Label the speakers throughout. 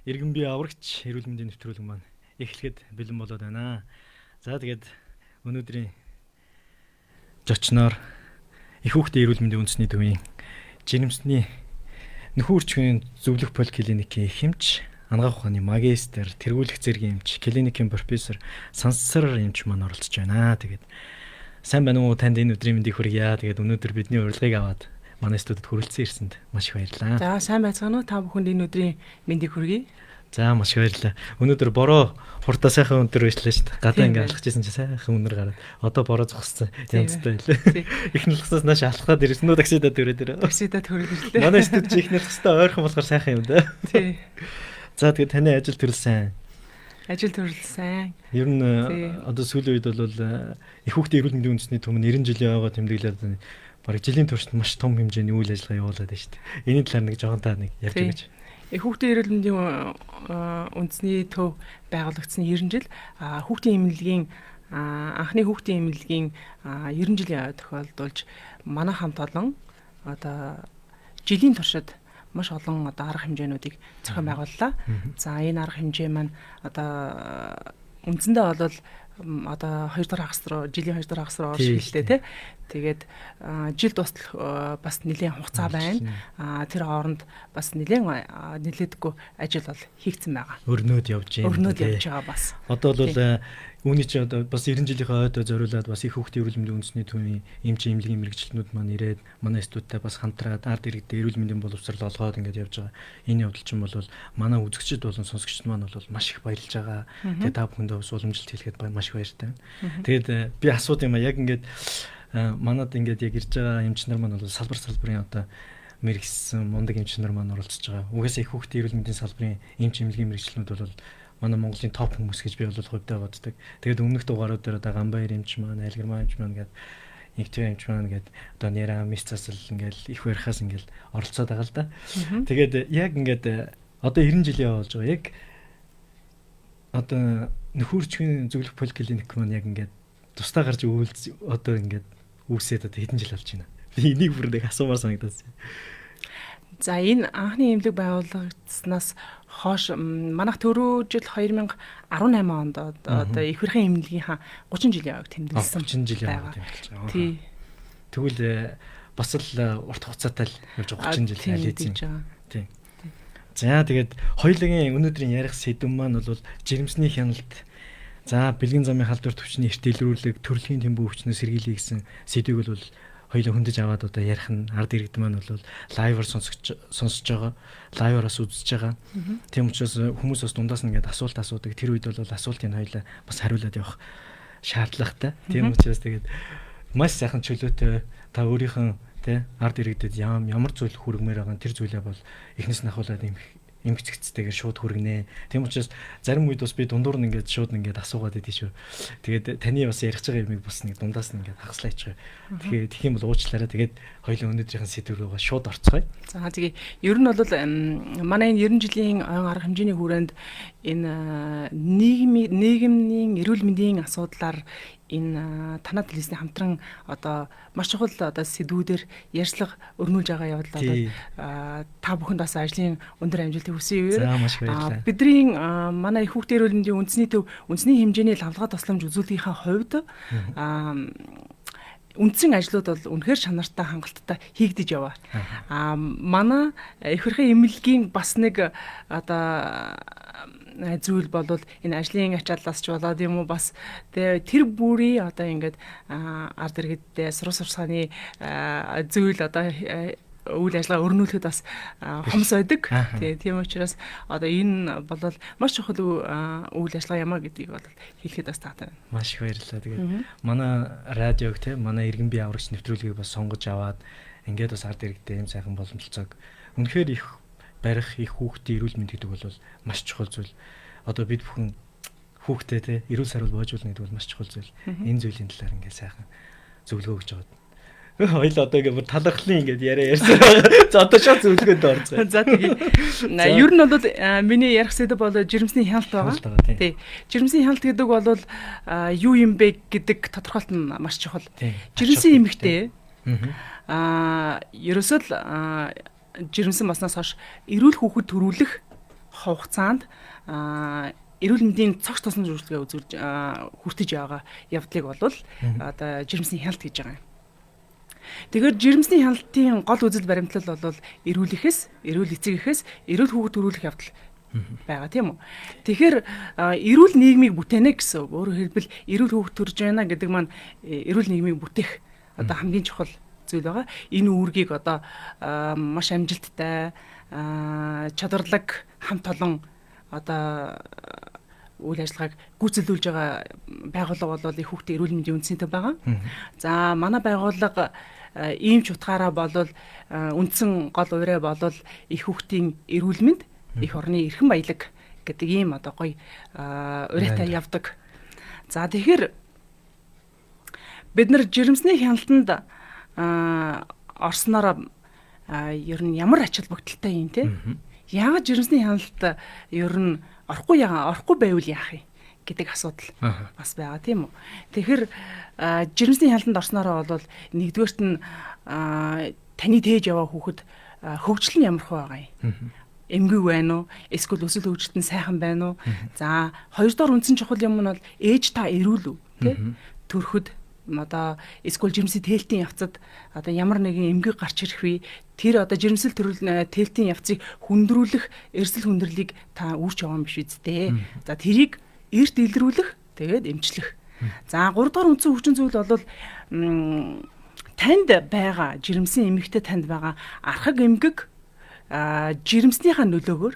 Speaker 1: Иргэн би аврагч эрүүл мэндийн нэвтрүүлэг маань эхлэхэд бэлэн болоод байна. За тэгээд өнөөдрийн зочноор их хүүхдийн эрүүл мэндийн үндэсний төвийн жирэмсний нөхөрчгийн зөвлөх поликлиникийн хэмж анагаах ухааны магистр, тэргүүлэх зэргийн эмч, клиникийн профессор Сансар эмч маань оролцож байна. Тэгээд сайн байна уу, танд энэ өдрийн мэндийг хүргье. Тэгээд өнөөдөр бидний урилгыг аваад манай студид хүрэлцэн ирсэнд маш их баярлалаа.
Speaker 2: За сайн байцгаана уу? Та бүхэнд энэ өдрийн мэндийг хүргэе.
Speaker 1: За маш их баярлалаа. Өнөөдөр бороо хурдаа сайхан өндөр байшлаа шүү дээ. Гадаа ингээ алхажсэн чи сайхан өнөр гараад одоо бороо зогссон. Янзтай байлаа. Ихнэр лхсаас нааш алхаад ирсэн нүү таксидад төрөөд ирээ.
Speaker 2: Таксидад төрөөд ирлээ.
Speaker 1: Манай студид ихнэр лхстай ойрхон болохоор сайхан юм да.
Speaker 2: Тий.
Speaker 1: За тэгээд таны ажил төрөл сайн.
Speaker 2: Ажил төрөл сайн.
Speaker 1: Ер нь одоо сүүлийн үед бол их хүүхдийн эрүүл мэндийн үндэсний төв нь 90 жилийн ойгоо тэмдэглээд бараг жилийн туршид маш том хэмжээний үйл ажиллагаа явуулаад байна шүү дээ. Энийн талаар нэг жоохон та нэг ярьж өгөөч.
Speaker 2: Их хүүхдийн эрүүл мэндийн үндэсний төв байгуулагдсан 90 жил хүүхдийн эмнэлгийн анхны хүүхдийн эмнэлгийн 90 жилийн тохиолдуулж манай хамт олон одоо жилийн туршид маш олон одоо арга хэмжээнүүдийг зохион байгууллаа. За энэ арга хэмжээ маань одоо үндсэндээ бол одоо 2 дахь хагас руу жилийн 2 дахь хагас руу орж хэлтэй тий. Тэгээд жил дуустал бас нэлийн хугацаа байна. Тэр хооронд бас нэлийн нэлээдгүй ажил бол хийгдсэн байгаа.
Speaker 1: Өрнөд явж
Speaker 2: байгаа бас.
Speaker 1: Одоо бол үүний чи одоо бас 90 жилийнхээ ойдоо зориулаад бас их хүүхдийн эрүүл мэндийн үндэсний төвийн эмч эмнэлгийн мэрэгчлэнүүд маань ирээд манай студидтай бас хамтраад ард иргэдэд эрүүл мэндийн боловсрол олгоод ингэж явж байгаа. Энэ явдал чинь бол манай үзэгчид болон сонсогчид маань бол маш их баярлж байгаа. Тэгээд та бүхэндээ бас уламжилт хэлэхэд маш их баяртай байна. Тэгээд би асууд юм а яг ингэж манад ингээд яг ирж байгаа эмч нар маань бол салбарын одоо мэрэгсэн мундаг эмч нар маань оролцож байгаа. Угаасаа их хүүхдийн эрүүл мэндийн салбарын эмч эмнэлгийн мэрэгчлэнүүд бол манай Монголын топ хүмүүс гэж би бол хувьдаа боддог. Тэгээд өмнөх дугаарууд дээр одоо Ганбаяр эмч маань, Айлгэрмаа эмч маань гэдэг нэгтгэв эмч маань гэдэг одоо Нера мис засал ингээл их барихаас ингээл оролцоод байгаа л да. Тэгээд яг ингээд одоо 90 жилийн болж байгаа. Яг одоо нөхөрчгийн зөвлөх поликлиник маань яг ингээд тусдаа гарч одоо ингээд үүсээд одоо хэдэн жил болж байна. Би энийг бүр нэг асуумаар санагдсан.
Speaker 2: За энэ анхны эмнэлэг байгуулагдсанаас хойш манайх түрүү жил 2018 онд одоо их хэрхэн эмнэлгийнхаа 30 жилийн ойг тэмдэглэсэн.
Speaker 1: 30 жилийн ойг тэмдэглэж байгаа.
Speaker 2: Тий.
Speaker 1: Тэгвэл бас л урт хугацаатай л явж байгаа 30 жил алийцэн. Тий. За тэгээд хоёулын өнөөдрийн ярих сэдэв маань бол жирэмсний хяналт. За бэлгийн замын халдвар төвчний эрт илрүүлэг, төрөлхийн тэмбүү өвчнөөс сэргийлэх гэсэн сэдвийг бол хоёулаа хөндөж аваад одоо ярих нь ард иргэд маань бол лайваар сонсож байгаа, лайвараас үзэж байгаа. Тийм учраас хүмүүс бас дундаас нь ингээд асуулт асуудаг. Тэр үед бол асуултыг хоёулаа бас хариулаад явах шаардлагатай. Тийм учраас тэгээд маш сайхан чөлөөтэй та өөрийнхөө тий ард иргэдэд ямар зүйл хүргэмээр байгаа тэр зүйлээ бол эхнээс нь ахуулаад эмгцэгцтэйгээр шууд хүргэнэ. Тийм учраас зарим үед бас би дундуур нь ингээд шууд ингээд асуугаад идэв шүү. Тэгээд таны бас ярих байгаа юмыг бас нэг дундаас нь ингээд хагаслаач. Тэгэхээр тэгэх юм бол уучлаарай. Тэгээд хоёулаа өнөөдрийнхэн сэдв рүүгээ шууд орцгоё. За
Speaker 2: тэгээ ер нь бол манай энэ 90 жилийн ойн арга хэмжээний хүрээнд энэ нийгмийн эрүүл мэндийн асуудлаар энэ танаа телевизний хамтран одоо маш чухал одоо сэдвүүдээр ярьцлага өрнүүлж байгаа явдал одоо та бүхэнд бас ажлын өндөр амжилтыг хүсье. Бидний манай их хүүхдийн эрүүл мэндийн үндэсний төв үндэсний хэмжээний лавлгаа тусламж үзүүлгийнхаа хувьд үндсэн ажлууд бол үнэхээр чанартай хангалттай хийгдэж яваа. Манай их хэрхэн эмнэлгийн бас нэг одоо зүйл болвол энэ ажлын ачааллаас ч болоод юм уу бас тэр бүрий одоо ингээд ард иргэдээ сурах сурсгааны зүйл одоо үйл ажиллагаа өрнүүлэхэд бас хомс байдаг. Тийм учраас одоо энэ бол маш чухал үйл ажиллагаа ямаа гэдгийг бол хэлэхэд бас таатай байна.
Speaker 1: Маш их баярлалаа. Тэгээд манай радиог манай иргэн бие аврагч нэвтрүүлгийг бас сонгож аваад ингээд бас ард иргэдээ ийм сайхан боломжлцоог үнэхээр их барих их хүүхдийн эрүүл мэнд гэдэг бол маш чухал зүйл. Одоо бид бүхэн хүүхдээ те эрүүл сайрал боожуулна гэдэг бол маш чухал зүйл. Энэ зүйлийн талаар ингээд сайхан зөвлөгөө өгч байгаа. Хоёул одоо ингээд талархлын ингээд ярьсан байгаа. За одоо шууд зөвлөгөөнд орцгоо.
Speaker 2: За тэгээ. Ер нь бол миний ярих сэдэв бол жирэмсний хяналт байгаа. Тий. Жирэмсний хяналт гэдэг бол юу юм бэ гэдэг тодорхойлт нь маш чухал. Жирэмсэн эмэгтэй ерөөсөө жирэмсэн болсноос хойш эрүүл хүүхэд төрүүлэх хугацаанд эрүүл мэндийн цогц тосон зөвлөгөө үзүүлж хүртэж байгаа явдлыг болвол одоо жирэмсний хяналт гэж байгаа юм. Тэгэхээр жирэмсний хяналтын гол үзэл баримтлал бол эрүүл эцэг эхээс эрүүл хүүхэд төрүүлэх явдал байгаа тийм үү. Тэгэхээр эрүүл нийгмийг бүтээнэ гэсэн үг. Өөрөөр хэлбэл эрүүл хүүхэд төрж байна гэдэг маань эрүүл нийгмийг бүтээх одоо хамгийн чухал зүйл байгаа. Энэ үүргийг одоо маш амжилттай чадварлаг хамт олон одоо үйл ажиллагааг гүйцэлдүүлж байгаа байгууллага бол их хүүхдийн эрүүл мэндийн үндэсний төв байгаа. За манай байгууллага ийм ч утгаараа болвол үндсэн гол ураа болвол их хүүхдийн эрүүл мэнд их орны эрхэм баялаг гэдэг ийм одоо гоё ураатай явдаг. За тэгэхээр бид нар жирэмсний хяналтанд орсноор ер нь ямар ач холбогдолтой юм те? Яагаад жирэмсний хяналт ер нь орохгүй байвал яах юм гэдэг асуудал бас байгаа тийм үү. Тэгэхээр жирэмсний хяналтанд орсноор бол нэгдүгээрт нь таны тээж яваа хүүхэд хөгжил нь ямар хөө байгаа юм. Эмгэг байна уу? Эсвэл өсөл хөгжилт нь сайхан байна уу? За хоёрдугаар үндсэн чухал юм нь бол ээж та эрүүл үү? Тэ? Төрөхөд одоо эсвэл жирэмсний тээлтийн явцад одоо ямар нэгэн эмгэг гарч ирэх вэ? Тэр одоо жирэмсэл тээлтийн явцыг хүндрүүлэх эрсдэл хүндрэлийг та үүрч яваа юм биш үсттэй. За тэрийг эрт илрүүлэх, тэгээд эмчлэх. За 3 дугаар үндсэн хүчин зүйл бол танд байгаа жирэмсэн эмэгтэй танд байгаа архаг эмгэг жирэмснийхаа нөлөөгөөр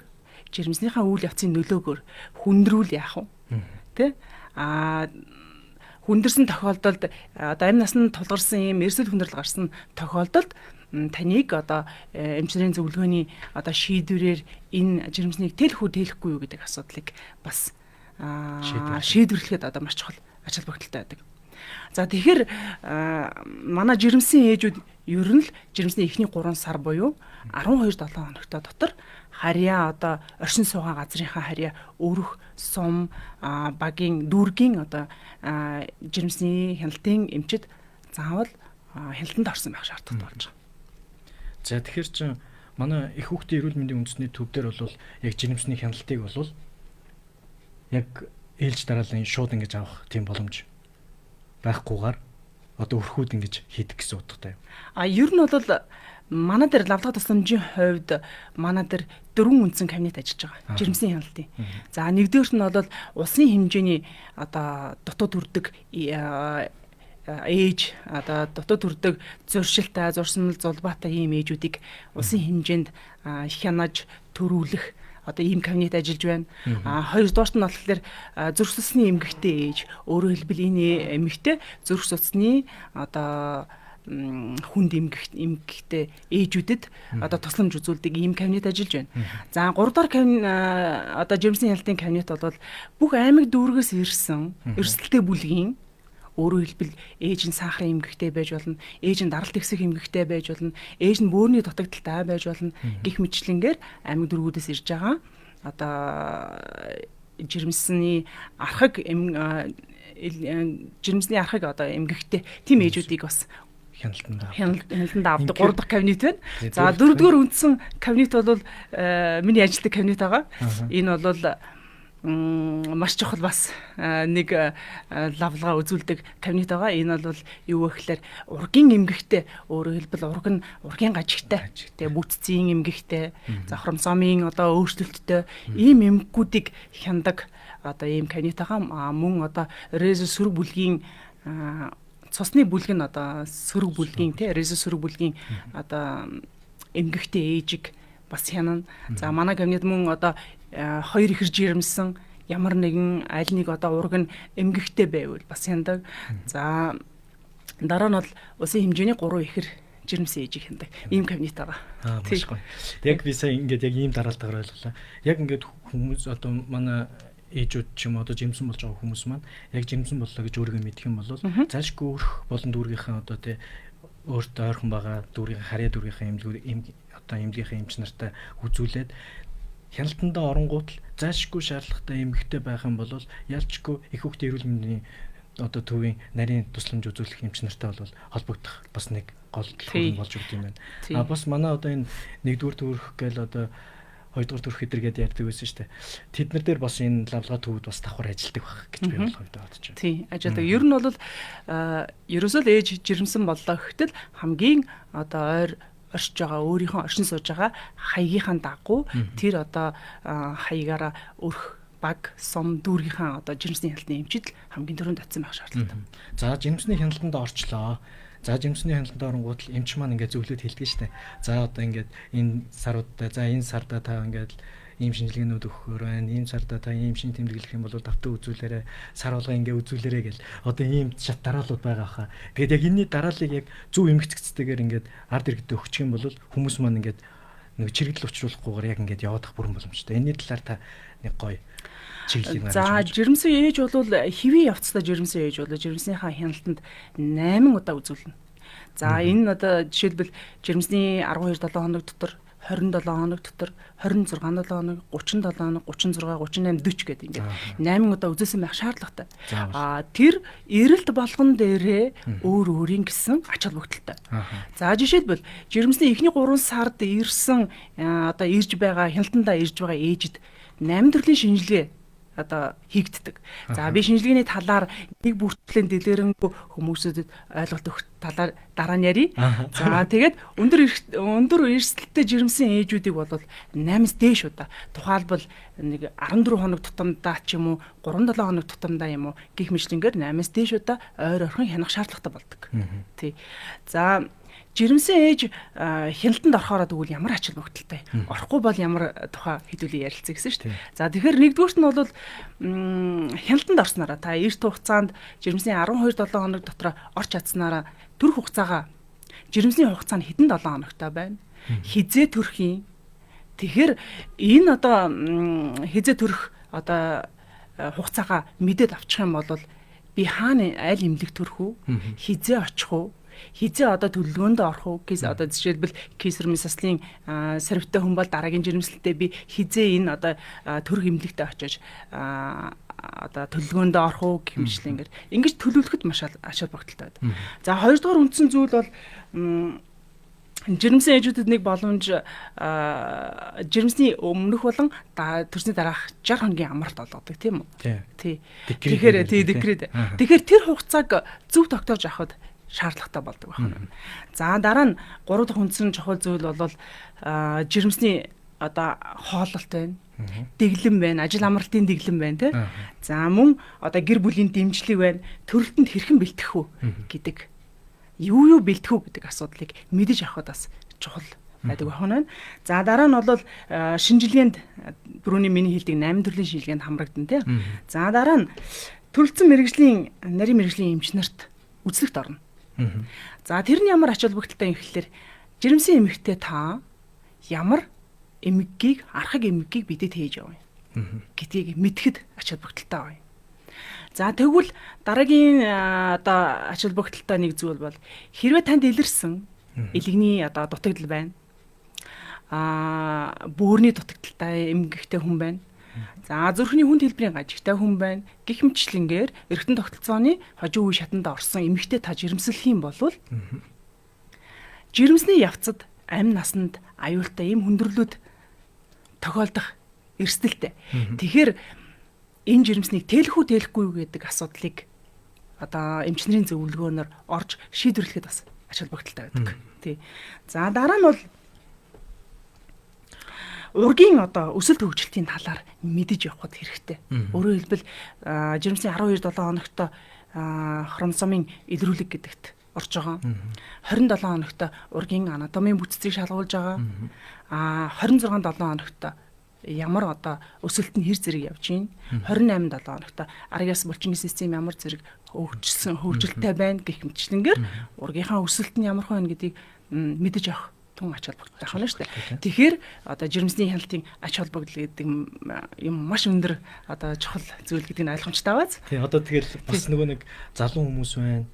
Speaker 2: жирэмснийхаа үйл явцын нөлөөгөөр хүндрүүл яах вэ? Тэ? Хүндэрсэн тохиолдолд одоо амь насанд тулгарсан юм эрсдэл хүндрэл гарсан тохиолдолд таныг одоо эмчнэрийн зөвлөгөөний одоо шийдвэрээр энэ жирэмснийг тэлэх үү тэлэхгүй юу гэдэг асуудлыг бас шийдвэрлэхэд одоо маш чухал ач холбогдолтой байдаг. За тэгэхээр манай жирэмсэн ээжүүд ер нь л жирэмсний эхний 3 сар буюу 12-7 хоногтой дотор харьяа одоо оршин суугаа газрынхаа харьяа өрөх, сум, багийн дүүргийн одоо жирэмсний хяналтын эмчит заавал хяналтанд орсон байх шаардлагатай болж байгаа.
Speaker 1: За тэгэхээр чи манай их хүүхдийн эрүүл мэндийн үндэсний төв дээр бол яг жирэмсний хяналтыг бол яг ээлж дараалан шууд ингэж авах тийм боломж байхгүйгээр одоо өрхүүд ингэж хийдэг гэсэн утгатай.
Speaker 2: Ер нь бол манай дээр лавлага тусламжийн хувьд манай дээр 4 үндсэн кабинет ажиллаж байгаа. Жирэмсний хяналтын. За нэгдүгээрт нь бол улсын хэмжээний одоо дотоод үрдэг ээж одоо дотоод үрдэг зуршилтай, зурсмал, зулбаатай ийм ээжүүдийг улсын хэмжээнд хянаж төрүүлэх одоо ийм кабинет ажиллаж байна. Хоёрдугаарт нь болохоор зүрх судасны эмгэгтэй ээж, өөрөөр хэлбэл энэ эмэгтэй зүрх судасны одоо хүнд эмгэгтэй ээжүүдэд одоо тусламж үзүүлдэг ийм кабинет ажиллаж байна. За 3 дахь одоо жирэмсний хяналтын кабинет бол бүх аймаг дүүргээс ирсэн эрсдэлтэй бүлгийн өөрөөр хэлбэл ээж нь сахарын эмгэгтэй байж болно, ээж нь даралт ихсэх эмгэгтэй байж болно, ээж нь бөөрийн дутагдaltaй байж болно гэх мэтлэнгээр аймаг дүүргүүдээс ирж байгаа. Одоо жирэмсний архаг жирэмсний архаг одоо эмгэгтэй тийм ээжүүдийг бас хяналтанд авдаг 3 дахь кабинет байна. За 4 дугаар үндсэн кабинет бол миний ажилладаг кабинет байгаа. Энэ бол маш чухал бас нэг лавлага үзүүлдэг кабинет байгаа. Энэ бол юу вэ гэхээр ургийн эмгэгтэй, өөрөөр хэлбэл ургийн гажигтай, тэгээ бүтцийн эмгэгтэй, за хромосомын одоо өөрчлөлттэй ийм эмгэгүүдийг хяндаг одоо ийм кабинет байгаа. Мөн одоо резус сөрөг бүлгийн цусны бүлэг нь одоо сөрөг бүлгийн резус сөрөг бүлгийн одоо эмгэгтэй ээжиг бас хянана. За манай кабинет мөн одоо 2 ихэр жирэмсэн ямар нэгэн аль нэг одоо ураг нь эмгэгтэй байвал бас хяндаг. За дараа нь бол улсын хэмжээний 3 ихэр жирэмсэн ээжийг хяндаг. Ийм кабинет байгаа.
Speaker 1: Маш гоё. Яг би сая ингээд яг ийм дараалтаагаар ойлголаа. Яг ингээд хүмүүс одоо манай ээжүүд ч юм одоо жимсэн болж байгаа хүмүүс маань яг жимсэн боллоо гэж өөрийгөө мэдэх юм бол цаашгүй өрх болон дүүргийнхаа одоо тэ өөртөө ойрхон байгаа дүүргийн харьяа дүүргийнхаа одоо эмнэлгийнхаа эмч нартай үзүүлээд хяналтандаа оронгууд л заашгүй шаардлагатай эмгэгтэй байх юм бол ялчгүй их хүүхдийн эрүүл мэндийн одоо төвийн нарийн тусламж үзүүлэх эмч нартай бол холбогдох бас нэг гол төлөв болж өгд юм байна. Бас манай одоо энэ нэгдүгээр төрөх гээл одоо хоёрдугаар төрөх эдэргээд ярьдаг байсан шүү дээ. Тэд нар дээр бас энэ лавлгаа төвд бас давхар ажилдаг байх гэж би бол хувьдаа бодож байна.
Speaker 2: Тий, ажилладаг. Ер нь бол ерөөсөө л ээж жирэмсэн боллоо гэхтэл хамгийн одоо оршиж байгаа өөрийнхөө оршин сууж байгаа хаягийнхаа дагуу тэр одоо хаягаараа өрх баг сум дүүргийнхаа одоо жирэмсний хяналтны эмчид хамгийн түрүүнд татсан байх шаардлагатай.
Speaker 1: За жирэмсний хяналтанд орчлоо. За жирэмсний хяналтанд оронгууд л эмч маань ингээд зөвлөд хэлдэг штэ. За одоо ингээд энэ саруудаа за энэ сарда та ингээд ийм шинжилгээнүүд өгөхөөр байна. Ийм сарда та ийм шин тэмдэглэх юм бол давтан үзүүлээрэ сар болго ингээд үзүүлээрэ гэл. Одоо ийм шат дараалууд байгаа хаа. Тэгээд яг энэний дараалыг яг зөв эмгэгцтэйгээр ингээд ард иргэдэд өгчих юм бол хүмүүс маань ингээд нэг чирэгдэл учруулахгүйгээр яг ингээд явах бүрэн боломжтой. Энэний талаар та нэг гоё чиглэлийг
Speaker 2: за жирэмсэн ээж бол хэвийн явцдаа жирэмсэн ээж бол жирэмснийхаа хяналтанд 8 удаа үзүүлнэ. За энэ одоо жишээлбэл жирэмсний 12-7 хоног дотор 27 хоног дотор 26 хоног 37 хоног 36 38 40 гэдэг ингээд 8 удаа үзүүлсэн байх шаардлагатай. Тэр эрэлт болгон дээрээ өөр өөрийн гэсэн ач холбогдолтой. За жишээлбэл жирэмсний эхний 3 сард ирсэн одоо ирж байгаа хяналтандаа ирж байгаа ээжид 8 төрлийн шинжилгээ одоо хийгддэг. За би шинжилгээний талаар нэг бүртгэлийн дэлгэрэнгүй хүмүүсүүдэд ойлголт өгөх талаар дараа нь ярий. За тэгээд өндөр эрсдэлтэй жирэмсэн ээжүүдийг бол 8-с дээш удаа тухайлбал нэг 14 хоног тутамдаа ч юм уу 3-7 хоног тутамдаа юм уу гих мэтлэнгээр 8-с дээш удаа ойр орхон хянах шаардлагатай болдог. Тий. За жирэмсэн ээж хяналтанд орохоор тэгвэл ямар ач холбогдолтой. Орохгүй бол ямар тухай хэдүүлээ ярилцсан гэсэн шүү дээ. За тэгэхээр нэгдүгüүрт нь бол хяналтанд орснараа та эрт хугацаанд жирэмсний 12-7 хоног дотор орч чадсанараа төр хугацаагаа жирэмсний хугацаа нь хэдэн 7 хоногтой байна. Хизээ төрхийн. Тэгэхээр энэ одоо хизээ төрөх одоо хугацаагаа мэдээд авчих юм бол би хаана аль эмнэлэг төрөх үү? Хизээ очих уу? Хизээ одоо төлөвлөгөөнд орох уу гэсэн одоо жишээлбэл кесар месаслын сервитэй хүн бол дараагийн жирэмслэлтэй би хизээ энэ одоо төрөх эмнэлэгтээ очиж одоо төлөвлөгөөнд орох уу гэх мэтлээ ингэж төлөвлөхөд маш ач холбогдолтой байдаг. За хоёрдугаар үндсэн зүйл бол жирэмсэн ээжүүдэд нэг боломж жирэмсний өмнөх болон төрсний дараах 60 хоногийн амралт олгодог тийм үү? Тий. Тэгэхээр декрет. Тэгэхээр тэр хугацааг зөв тогтоож авахд шаардлагатай болдог байна. За дараа нь 3 дахь үндсэн чухал зүйл бол жирэмсний одоо хооллолт байна. Дэглэм байна, ажил амралтын дэглэм байна тий. За мөн одоо гэр бүлийн дэмжлэг байна. Төрөлтөнд хэрхэн бэлтгэх үү гэдэг. Юу бэлтгэх үү гэдэг асуудлыг мэдэж авахд бас чухал байдаг байна. За дараа нь бол шинжилгээнд түрүүний миний хэлдэг 8 төрлийн шинжилгээнд хамрагдана тий. За дараа нь төрөлцсөн нарийн мэрэгжлийн эмч нарт үзлэгт орно. За тэр нь ямар ач холбогдолтой юм гэхэлэр жирэмсэн эмэгтэй та ямар эмэггийг архаг эмэггийг бидэд хийж яваа юм гэдгийг мэдхэд ач холбогдолтой байна. За тэгвэл дараагийн одоо ач холбогдолтой нэг зүйл бол хэрвээ танд илэрсэн элэгний одоо дутагдал байна. Бөөрийн дутагдaltaй эмэгтэй хүн байна. За зүрхний хүнд хэлбэрийн гажигтай хүн байна. Гэх мэтчлэнгээр эргэтэн тогтолцооны хожим үе шатанд орсон эмэгтэй та жирэмслэх юм бол жирэмсний явцад амь насанд аюултай эм хүндрэлүүд тохиолдох эрсдэлтэй. Тэгэхээр энэ жирэмснийг тэлэх үү тэлэхгүй юу гэдэг асуудлыг одоо эмч нарын зөвлөгөөнөөр орж шийдвэрлэхэд бас ач холбогдолтой байдаг. Тий. За дараа нь бол ургийн одоо өсөлт хөгжилтийн талаар мэдэж явахд хэрэгтэй. Өөрөөр хэлбэл жирэмсний 12-7 хоногт хромосомын илрүүлэг гэдэгт орж байгаа. 27 хоногт ургийн анатомийн бүтцийг шалгуулж байгаа. 26-7 хоногт ямар одоо өсөлт нь хэр зэрэг явж байна. 28-7 хоногт аргаас булчингийн систем ямар зэрэг хөгжилтэй байна гэх мэтчлэнгээр ургийнхаа өсөлт нь ямар байна гэдгийг мэдэж авах тун ач холбогдолтой байна шүү дээ. Тэгэхээр одоо жирэмсний хяналтын ач холбогдол гэдэг юм маш өндөр одоо чухал зүйл гэдгийг ойлгомжтой байц.
Speaker 1: Тий одоо тэгэл бас нөгөө нэг залуу хүмүүс байна.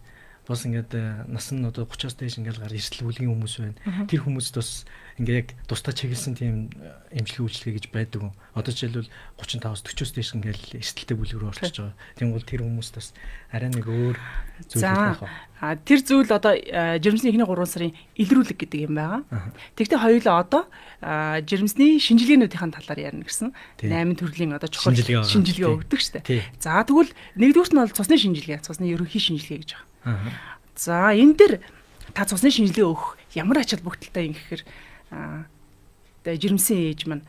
Speaker 1: бас ингээд нас нь одоо 30-аас дээш ингээд гар эрсдэл үлгийн хүмүүс байна. Тэр хүмүүст бас ингээд яг тусдаа чиглэсэн тийм эмчилгээ үйлчилгээ гэж байдаг. Одоо жишээлбэл 35-аас 40-оос дээш ингээд эрсдэлтэй бүлэг рүү орчиж байгаа. Тийм бол тэр хүмүүст бас арай нэг өөр зүйл байх.
Speaker 2: Тэр зүйл одоо жирэмсний эхний 3 сарын илрүүлэг гэдэг юм байгаа. Тэгвэл хоёулаа одоо жирэмсний шинжилгээнүүдийн талаар ярина гэсэн 8 төрлийн одоо чухал шинжилгээ өгдөг штэ. За тэгвэл нэгдүгürt нь бол цусны шинжилгээ, цусны ерөнхий шинжилгээ гэж байгаа. За энэ дээр та цусны шинжилгээ өгөх ямар ач холбогдолтой юм гэхээр жирэмсэн ээж маань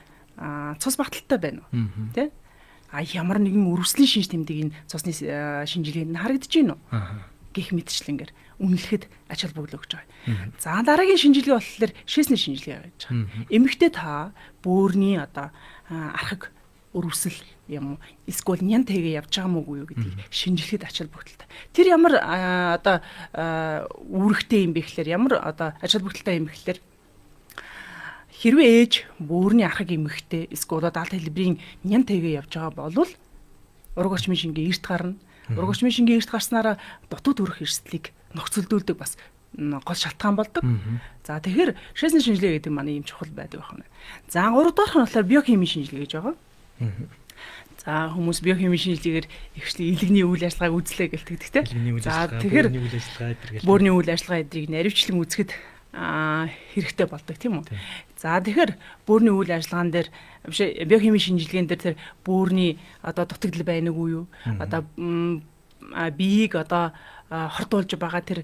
Speaker 2: цус багталтай байна уу? Тэ? Ямар нэгэн өрөвслийн шинж тэмдэг энэ цусны шинжилгээнд харагдаж байна уу? Гэх мэтчлэнгээр үнэлэхэд ач холбогдол өгч байгаа. За дараагийн шинжилгээ болохоор шээсний шинжилгээ гэж байгаа. Эмэгтэй та бөөрийн одоо архаг өрөвсөл юм уу эсвэл нян тэгээ явж байгаа мó юу гэдгийг шинжилгээд ач холбогдолтой. Тэр ямар одоо үүрэгтэй юм бэ гэхээр ямар одоо ач холбогдолтой юм бэ гэхээр хэрвээ ээж бөөрийн архаг эмэгтэй эсвэл даалт хэлбэрийн нян тэгээ явж байгаа бол ураг орчмын шингээ эрт гарна. Ураг орчмын шингээ эрт гарснараа дутуу төрөх эрсдлийг нөхцөлдүүлдэг бас гол шалтгаан болдог. За тэгэхээр шээсний шинжилгээ гэдэг маань ийм чухал байдаг байна. За 3 дахь нь болохоор биохимийн шинжилгээ гэж байгаа. За хүмүүс биохимийн шинжилгээгээр ихвчлэн илэгний үйл ажиллагааг үзлээ гэлтэгдэг те. За тэгэхээр бөөрийн үйл ажиллагаа эдрийг наривчлан үзэхэд хэрэгтэй болдог тийм үү. За тэгэхээр бөөрийн үйл ажиллагаан дээр биохимийн шинжилгээнд дээр тэр бөөрийн одоо дутагдал байна уу юу? Одоо биеийг одоо хортуулж байгаа тэр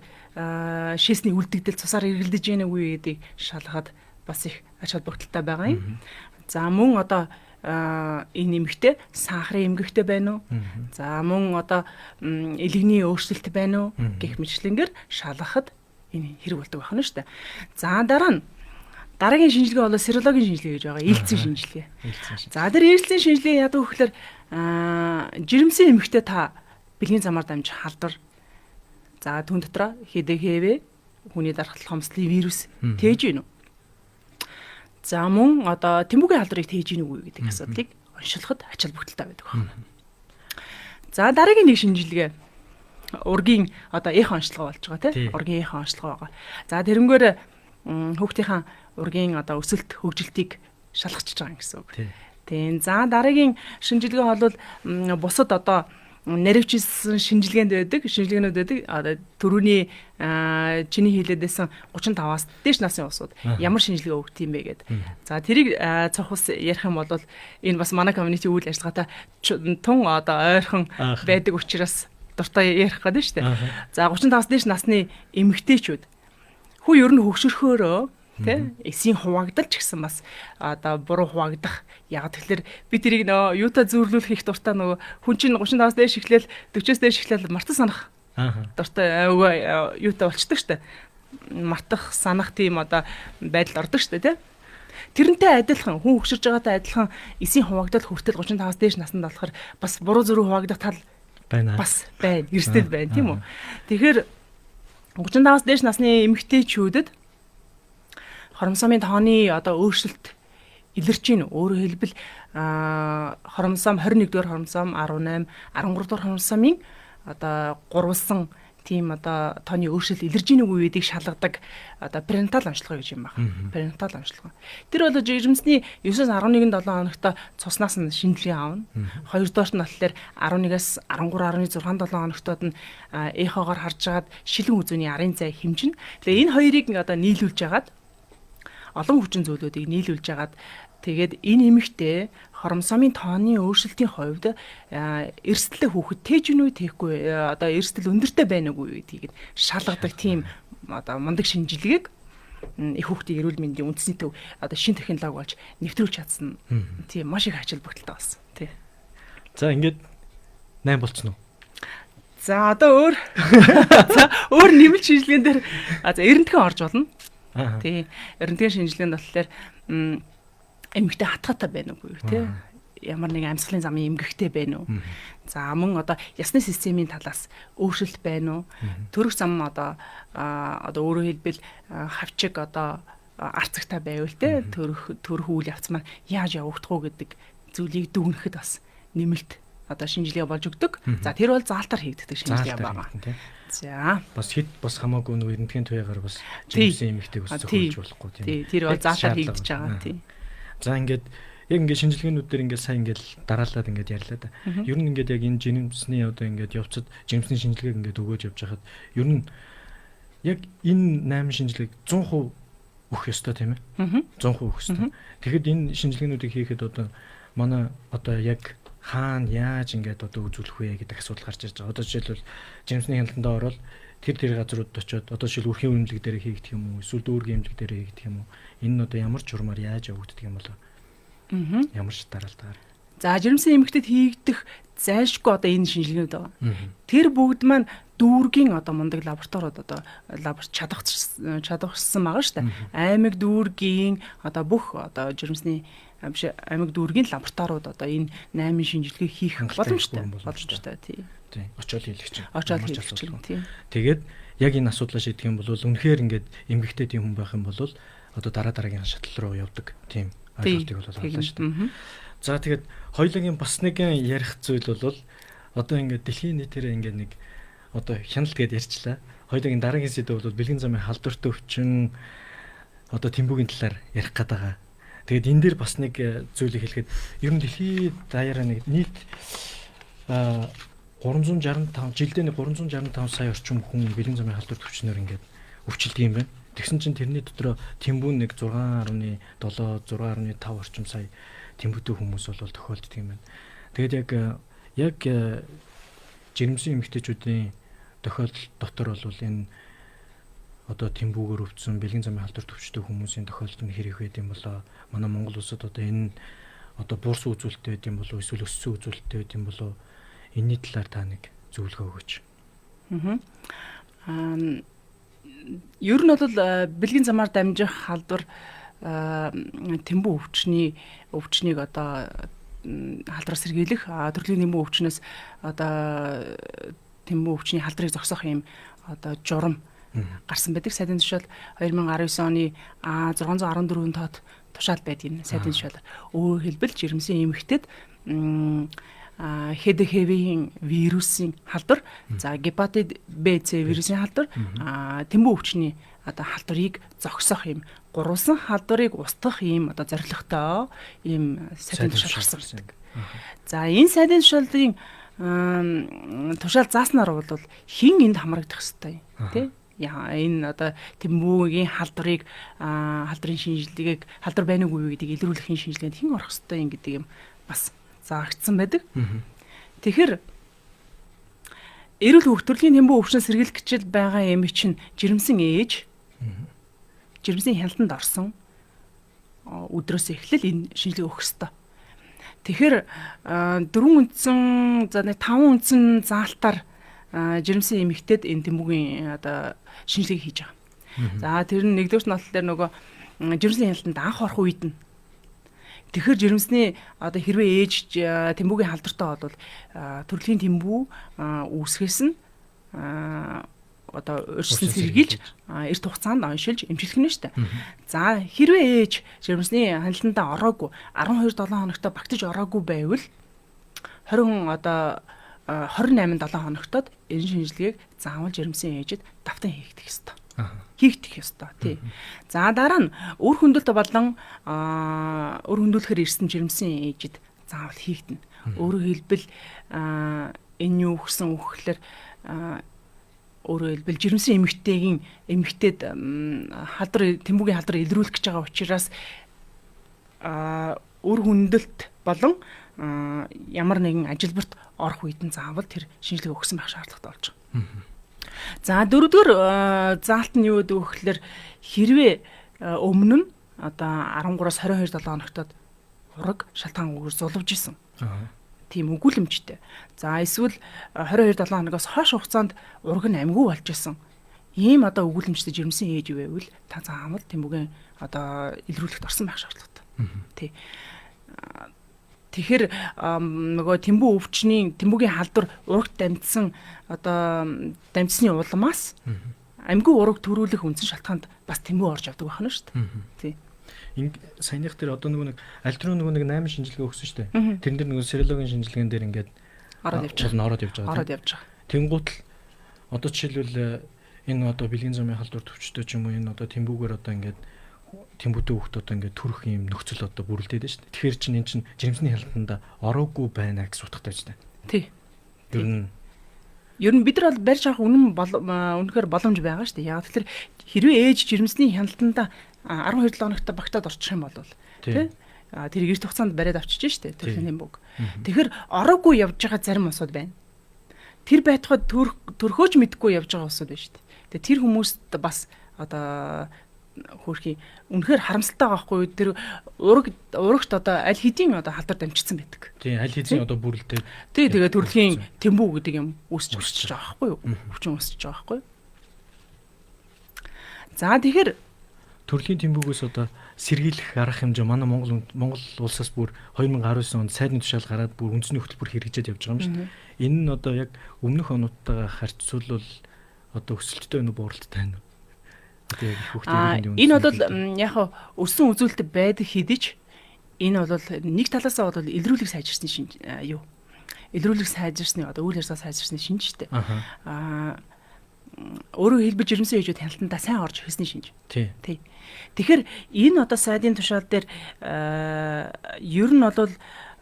Speaker 2: шээсний үлдэгдэл цусаар эргэлдэж байна уу гэдгийг шалгахад бас их ач холбогдолтой байгаа юм. За мөн одоо энэ эмэгтэй сахарын эмгэгтэй байна уу? За мөн одоо элэгний өөрчлөлт байна уу гэх мэтлэнгээр шалгахад энэ хэрэг болдог байна шүү дээ. За дараагийн шинжилгээ бол серологийн шинжилгээ гэж байгаа. Ээлцийн шинжилгээ. За тэр ээлцийн шинжилгээ яадаг вэ гэхээр жирэмсэн эмэгтэй та бэлгийн замаар дамжих халдвар. За түн дотроо хэдэ хүний дархлах хомслын вирус тээж гинүү. За мөн одоо тэмүүгийн халдварыг тээж гинүү гэдэг асуудлыг оншилоход ач холбогдолтой байдаг байна. За дараагийн нэг шинжилгээ ургийн одоо эхо онцлогоо болж байгаа тийм ургийн эхо онцлогоо байгаа. За тэрнгээр хүүхдийнхаа ургийн одоо өсөлт хөгжилтийг шалгачиж байгаа гэсэн үг. Тийм. За дараагийн шинжилгээ бол бусад одоо наривчилсан шинжилгээнд байдаг, шинжилгээнүүд байдаг. Одоо төрөүний чиний хэлээд байсан 35-аас дээш насны усуд ямар шинжилгээ өгд юм бэ гэдэг. За тэрийг цохос ярих юм бол энэ бас манай community үйл ажиллагаатай тун одоо ойрхон байдаг учраас дуртай ярих гэдэг нь шүү дээ. За 35-аас дээш насны эмэгтэйчүүд хүү ер нь хөгшөрхөөрөө тэ эсийн хуваагдал ч гэсэн бас одоо буруу хуваагдах. Яг тэгэхээр би тэрийг нөө юутай зөөрлүүлэх их дуртай нөгөө хүн чинь 35-аас дээш эхлээл 40-оос дээш эхлээл мартах санах. Дуртай юутай болчдөг штэ. Мартах санах тийм одоо байдал ордог штэ тэ. Тэрнтэй адилхан хүн хөгшөрж байгаатай адилхан эсийн хуваагдал хүртэл 35-аас дээш наснд болохоор бас буруу зөрүү хуваагдах тал байна. Бас байна. Эрсдэл байна тийм үү. Тэгэхээр 35-аас дээш насны эмэгтэйчүүдэд хоромсоомын тооны одоо өөрчлөлт илэрч гин. Өөрөөр хэлбэл хоромсоом 21-р хоромсоом 18, 13-р хоромсоомын одоо гурвалсан тийм одоо тооны өөрчлөлт илэрж гин үгүй гэдгийг шалгадаг одоо пренатал онцлогоо гэж юм байна. Пренатал онцлогоо. Тэр бол жирэмсний 9-аас 11-7 хоногт цуснаас нь шинжилгээ аавна. Хоёрдоорт нь болохоор 11-аас 13.6-7 хоногтод нь эхогоор харж агаад шилэн үзүүний арын цай хэмжинэ. Тэгээ энэ хоёрыг одоо нийлүүлж агаад олон хүчин зүйлүүдийг нийлүүлж агаад тэгээд энэ эмэгтэй хоромсоомын тооны өөрчлөлтийн хувьд эрсдэлтэй хүүхэд тээж гинүү тийхгүй одоо эрсдэл өндөртэй байна уу гэдгийг шалгадаг тийм одоо мундаг шинжилгээг их хүүхдийн эрүүл мэндийн үндэсний төв одоо шин технологи болж нэвтрүүлж чадсан. Тийм маш их ач холбогдолтой болсон. Тий.
Speaker 1: За ингээд 8 болчихно уу?
Speaker 2: За одоо өөр нэмэлт шинжилгээнд дээр за эрентхэн орж болно. Тий. Эрентхэн шинжилгээнд болохоор эмэгтэй хатгатай байна уугүй тий. Ямар нэг амьсгалын замын эмгэгтэй байна уу? За мөн одоо ясны системийн талаас өөрчлөлт байна уу? Төрөх зам одоо өөрөөр хэлбэл хавчиг одоо арцагтай байвал тий төрөх үйл явц маань яаж явагдах уу гэдэг зүйлийг дүгнэхэд бас нэмэлт одоо шинжилгээ болж өгдөг. За тэр бол заалтаар хийгддэг шинжилгээ байна. За
Speaker 1: бас хамаагүй нэг эрдэмтгийн туяагаар бас жирэмсэн эмэгтэйг ус зохиолж болохгүй тийм.
Speaker 2: Тэр бол заалтаар хийгдэж байгаа тийм.
Speaker 1: За ингээд яг ингээд шинжилгээнүүд дээр ингээд сайн ингээд дараалаад ингээд ярьлаа да. Ер нь ингээд яг энэ жирэмсний одоо ингээд явцад жирэмсний шинжилгээг ингээд өгөөж явж хахад ер нь яг энэ 8 шинжилгээг 100% өгөх ёстой тийм ээ. 100% өгөх ёстой. Тэгэхэд энэ шинжилгээнүүдийг хийхэд одоо манай одоо яг хаана яаж ингээд одоо үзүүлэх вэ гэдэг асуудал гарч ирж байгаа. Одоо жишээлбэл жирэмсний хяналтандаа ороод тэр газруудад очиод одоо жишээл үрхийн эмнэлэг дээр хийгдэх юм уу? Эсвэл дүүргийн эмнэлэг дээр хийгдэх юм уу? Энэ нь одоо ямар журмаар яаж явагддаг юм болоо? Ямар ч дараалтаар.
Speaker 2: За жирэмсэн эмэгтэйд хийгдэх зайлшгүй одоо энэ шинжилгээнүүд байгаа. Тэр бүгд маань дүүргийн одоо мундаг лабораториуд одоо чадварчсан байгаа шүү дээ. Аймаг дүүргийн одоо бүх одоо жирэмсний аймаг дүүргийн лабораториуд одоо энэ 8 шинжилгээ хийх боломжтой тий.
Speaker 1: Очоод хийлгэж чинь.
Speaker 2: Очоод хийлгэж чинь тий.
Speaker 1: Тэгээд яг энэ асуудлаа шийдэх юм бол үнэхээр ингээд эмгэгтэй тийм хүн байх юм бол одоо дараагийн шатлал руу явдаг тийм ойлголтыг бол олгоно шүү дээ. За тэгээд хоёулангийн бас нэг ярих зүйл бол одоо ингээд дэлхийн нийтээр ингээд нэг одоо хяналт гэдээ ярьчлаа. Хоёулангийн дараагийн сэдв бол бэлгийн замын халдвартай өвчин одоо тэмбүүгийн талаар ярих гээд байгаа. Тэгээд энэ дээр бас нэг зүйлийг хэлэхэд ер нь дэлхийд даяараа нэг нийт 365 жилдээ нэг 365 сая орчим хүн бэлгийн замын халдварт өвчнөөр ингээд өвчлөдөг юм байна. Тэгсэн чинь тэрний дотроо тэмбүүн нэг 6.7 6.5 орчим сая тэмбүүтэй хүмүүс бол тохиолддог юм байна. Тэгээд яг жирэмсэн эмэгтэйчүүдийн тохиолдол дотор бол энэ одоо тэмбүүгээр өвдсөн бэлгийн замын халдварт өвчтэй хүмүүсийн тохиолдол нь хэрэг байд юм болоо. Манай Монгол улсад одоо энэ одоо буурсан үзүүлэлттэй байд юм болоо эсвэл өссөн үзүүлэлттэй байд юм болоо. Энийний талаар та нэг зөвлөгөө өгөөч.
Speaker 2: Ер нь бол бэлгийн замаар дамжих халдвар тэмбүү өвчнийг одоо халдвар сэргийлэх төрөлхийн тэмбүү өвчнөөс одоо тэмбүү өвчний халдварыг зогсоох юм одоо журам гарсан байдаг. Сайдын тушаал 2019 оны 614 тоод тушаал байдаг юм сайдын тушаалаар. Өөрөөр хэлбэл жирэмсэн эмэгтэйд ХДХV-ийн вирусын халдвар, за гепатит B/C вирусын халдвар, тэмбүү өвчний одоо халдварыг зогсоох юм гурван халдварыг устгах юм одоо зорилготой ийм сайдын тушаал гарсан байдаг. За энэ сайдын тушаалын тушаал зааснаар бол хэн энд хамрагдах ёстой тий? Энэ одоо тэмбүүгийн халдварын шинжилгээг халдвар байна уугүй гэдгийг илрүүлэх шинжилгээнд хэн орох ёстой юм гэдэг юм бас заагдсан байдаг. Тэгэхээр эрүүл хөх төрлийн тэмбүү өвчнөс сэргийлэх гэж байгаа эмэг чинь жирэмсэн ээж жирэмсэн хяналтанд орсон өдрөөс эхлэл энэ шинжилгээ өгөх ёстой. Тэгэхээр 4 үндсэн за 5 үндсэн заалтаар жирэмсэн эмэгтэйд энэ тэмбүүгийн одоо шинжилгээ хийж байгаа. За тэр нь нэгдүгээр нотлол дээр нөгөө жирэмсэн хяналтанд анх орох үед нь тэгэхээр жирэмсний одоо хэрвээ ээж тэмбүүгийн халдвартай бол төрөлхийн тэмбүү үүсгэс нь одоо урьдчилан сэргийлж эрт хугацаанд оншилж эмчилэх нь шүү дээ. За хэрвээ ээж жирэмсний хяналтандаа ороогүй 12-7 хоногтой багтаж ороогүй байвал 28-7 хоногтод энэ шинжилгээг заавал жирэмсэн ээжэд давтан хийгдэх ёстой. Хийгдэх ёстой тий. За дараа нь үр хөндөлт болон үр хөндүүлэхээр ирсэн жирэмсэн ээжэд заавал хийгдэнэ. Өөрөөр хэлбэл энэ юу гэсэн үг гэхээр өөрөөр хэлбэл жирэмсэн эмэгтэйд тэмбүүгийн халдвар илрүүлэх гэж байгаа учраас үр хөндөлт болон ямар нэгэн ажилбарт орох үед нь заавал тэр шинжилгээ өгсөн байх шаардлагатай болж байгаа. За дөрөвдүгээр заалт нь юу гэдэг вэ гэхээр хэрвээ өмнө нь одоо 13-аас 22-7 хоногтод ураг шалтгаан үгээр зулвж исэн. Тийм өгүүлэмжтэй. За эсвэл 22-7 хоногоос хойш хугацаанд ураг нь амьгүй болж исэн. Ийм одоо өгүүлэмжтэй жирэмсэн ээж байвал та заавал тэмбүүгийн одоо илрүүлэхт орсон байх шаардлагатай. Тий. Тэгэхээр нөгөө тэмбүүгийн халдвар урагт дамжсан одоо дамжсны улмаас амьгүй ураг төрүүлэх үндсэн шалтгаанд бас тэмбүү орж авдаг байна шүү дээ. Тий.
Speaker 1: Саяных дээр одоо нөгөө нэг аль түрүү нөгөө нэг 8 шинжилгээ өгсөн шүү дээ. Тэрэн дээр нөгөө серологийн шинжилгээнд дээр ингээд
Speaker 2: ороод явж байгаа. Ороод явж байгаа.
Speaker 1: Тэнгуут л одоо жишээлбэл энэ одоо бэлгийн замын халдвар төвчтэй ч юм уу энэ одоо Тэмбүүгээр одоо ингээд Тэмбүүтэй хүүхд одоо ингээд төрөх юм нөхцөл одоо бүрэлдээд байна шүү дээ. Тэгэхээр чинь эн чинь жирэмсний хяналтанда ороогүй байна гэж утгатай шүү дээ.
Speaker 2: Тий.
Speaker 1: Ер нь
Speaker 2: бид нар бол барьж авах үнэхээр боломж байгаа шүү дээ. Яг тэгэхээр хэрвээ ээж жирэмсний хяналтанда 12 хоногт багтаад орчих юм бол тий. Тэр эрт хугацаанд бариад авчиж шүү дээ. Төрлийн Тэмбүүг. Тэгэхээр ороогүй явж байгаа зарим усуд байна. Тэр байтугай төрхөөж мэдгүй явж байгаа усуд байна шүү дээ. Тэгээ тэр хүмүүст бас одоо хөрхи үнэхээр харамсалтай байгаа хгүй тэр урагт одоо аль хэдийн одоо халдвар дамжчихсан байдаг.
Speaker 1: Тий, аль хэдийн одоо бүрэлдээд.
Speaker 2: Тий, тэгээ төрлийн Тэмбүү гэдэг юм үүсэж байгаа хгүй юу? Өвчин үүсэж байгаа хгүй юу? За тэгэхээр
Speaker 1: төрлийн Тэмбүүгээс одоо сэргийлэх арга хэмжээ манай Монгол улсаас бүр 2019 онд сайдны тушаал гараад бүр үндэсний хөтөлбөр хэрэгжээд явж байгаа юм шүү дээ. Энэ нь одоо яг өмнөх онуудтайгаа харьцуулбал одоо өсөлттэй байна уу, бууралттай байна уу?
Speaker 2: Энэ бол яг өссөн үзүүлэлт байдаг хэдиж энэ бол нэг талаасаа бол илрүүлэг сайжирсны илрүүлэг сайжирсны одоо үйл ажиллагаа сайжирсны шинж шүү дээ. Өөрөөр хэлбэл жирэмсэн ээжүүд хяналтандаа сайн орж ирсний шинж. Тий. Тэгэхээр энэ одоо сайдын тушаал дээр ер нь бол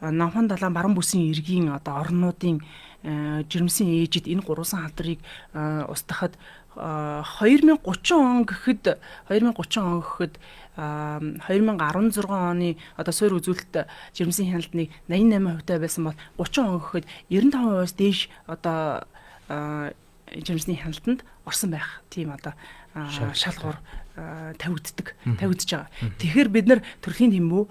Speaker 2: намхан далайн баруун бүсийн иргэний одоо орнуудын жирэмсэн ээжид энэ гурван халдварыг устгахад 2030 он гэхэд 2016 оны одоо суур үзүүлэлт жирэмсэн хяналтны 88% байсан бол 30 он гэхэд 95%-аас дээш одоо жирэмсний хяналтанд орсон байх тийм одоо шалгуур тавигдж байгаа. Тэгэхээр бид нар төрлийн Тэмбүү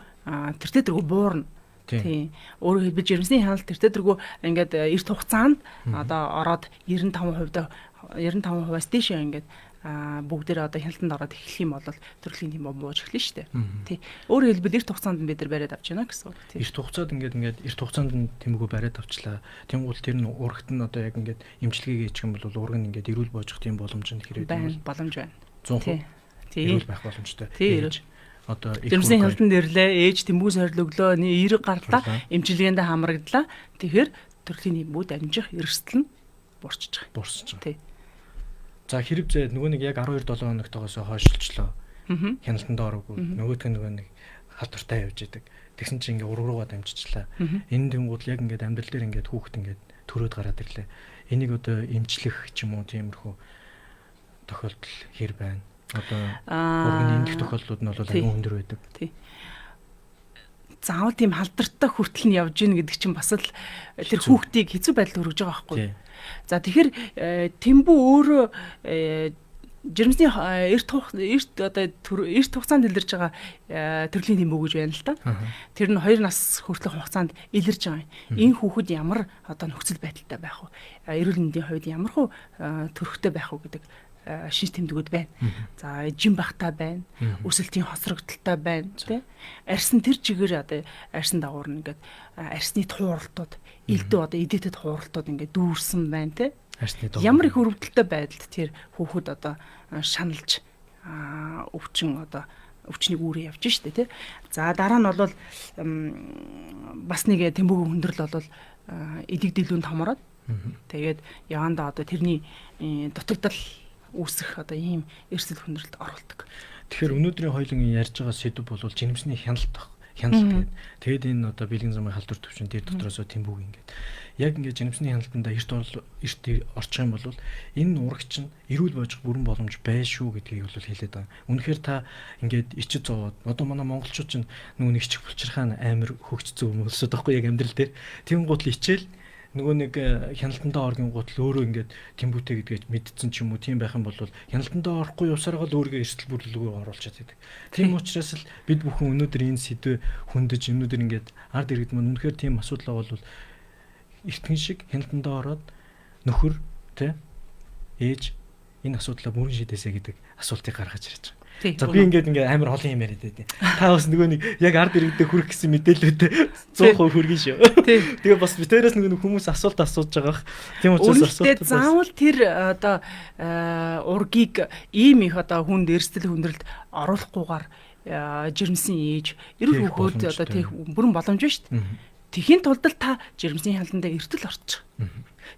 Speaker 2: тэртээ дэргүү буурна. Тийм. Өөрөөр хэлбэл жирэмсний хяналт тэртээ дэргүү ингээд эрт хугацаанд одоо ороод 95%-аас дээш ингээд бүгдээрээ одоо хяналтанд ороод эхлэх юм бол төрлийн Тэмбүү бууж эхэлнэ шүү дээ. Тий. Өөрөөр хэлбэл эрт хугацаанд бид нар бариад авч байна гэсэн үг.
Speaker 1: Эрт хугацаанд ингээд эрт хугацаанд Тэмбүүгөө бариад авчлаа. Тэнгуул тэр нь урагт нь одоо яг ингээд эмчилгээгээ хийчих юм бол ураг нь ингээд эрүүл боожих тийм боломж нь хэрэг
Speaker 2: байна. Боломж байна.
Speaker 1: 100% эрүүл байх боломжтой.
Speaker 2: Тий.
Speaker 1: Одоо
Speaker 2: жирэмсний хяналтанд ирлээ, ээж Тэмбүү сорилөглөө, эерэг гарлаа, эмчилгээнд хамрагдлаа. Тэгэхээр төрлийн Тэмбүү дамжих эрсдэл нь буурч байгаа. Тий.
Speaker 1: За хэрэг зэ нөгөө нэг яг 12-7 хоногтойгоос хойшлчлоо. Хяналтанд ороогүй. Нөгөөдх нь нөгөө нэг халдвартай явж идэг. Тэгсэн чинь ингээ ураг руугаа дамжчихлаа. Энэ тэнгууд яг ингээд амьдрал дээр ингээд хүүхэд ингээд төрөөд гараад ирлээ. Энийг одоо эмчлэх ч юм уу тиймэрхүү тохиолдол хэр байна. Одоо урганы эндэх тохиолдлууд нь бол аюул өндөр байдаг.
Speaker 2: Тий. Заавал тийм халдвартай хүртэл нь явж гин гэдэг чинь бас л тэр хүүхдийг хэцүү байдалд өргөж байгаа байхгүй. За тэгэхээр Тэмбүү өөрөө жирэмсний эрт хугацаанд илэрж байгаа төрлийн Тэмбүү гэж байна л да. Тэр нь 2 нас хүртэлх хугацаанд илэрж байгаа юм. Энэ хүүхэд ямар одоо нөхцөл байдалтай байх вэ? Эрүүл мэндийн хувьд ямар хөө төрхтэй байх вэ гэдэг шинж тэмдгүүд байна. За жим бахтай байна. Өсөлтийн хоцрогдолтой байна, тий. Арьсан тэр чигээр одоо арьсан дагуур нь ингээд арьсны тууралтууд, элдв одоо эдэтэд хууралтууд ингээд дүүрсэн байна, тий. Ямар их өрөвдөлтөй байдалд тэр хүүхэд одоо шаналж өвчнийг үүрээ явж штэ, тий. За дараа нь бол бас нэг Тэмбүүгийн хүндрэл бол эдэг дэлгүүнд томороод тэгээд явандаа одоо тэрний дутагдал үүсэх одоо ийм эрсдэл хүндрэлд оруулдаг.
Speaker 1: Тэгэхээр өнөөдрийн хоёулангийн ярьж байгаа сэдв бол жирэмсний хяналт гэдэг. Тэгээд энэ одоо бэлгийн замын халдвар төвчин дээр дотроос Тэмбүүг ингээд яг ингээд жирэмсний хяналтанда эрт орчих юм бол энэ урагч нь эрүүл боожих бүрэн боломж байна шүү гэдгийг бол хэлээд байгаа. Үнэхээр та ингээд ичид зовоод одоо манай монголчууд чинь нөгөө нэг ичиг булчирхаан амар хөгжцсөн хүмүүсүүд байхгүй яг амьдрал дээр тийм гутал ичээл нөгөө нэг хяналтандаа оргийн гутал өөрөө ингээд Тэмбүүтэй гэдгийг мэдсэн ч юм уу тийм байх юм бол хяналтандаа орохгүй явсараа л өөрийгөө эрсдэл бүрлэгөө оруулчихад байдаг. Тийм учраас л бид бүхэн өнөөдөр энэ сэдвээ хөндөж өнөөдөр ингээд ард иргэд маань үнэхээр тийм асуудал бол эртхэн шиг хяналтандаа ороод нөхөр тэ ээж энэ асуудлаа бүрэн шийдээсэ гэдэг асуултыг гаргаж ирж байгаа. За би ингээд амар холын юм яриад байдیں۔ Та бас нөгөө нэг яг ард иргэдэд хүрэх гэсэн мэдээлэлүүд 100% хүргэн шүү. Тэгээ бас битээрээс нөгөө хүмүүс асуулт асууж байгаа. Тийм учраас
Speaker 2: асуулт заавал тэр одоо ургийг ийм их одоо хүнд эрсдэл хүндрэлд оруулахгүйгээр жирэмсэн ээж эрүүл хүүхэд одоо тийм бүрэн боломж байна шүү дээ. Тэхийн тулд л та жирэмсний хяналтандаа эртэл орчих.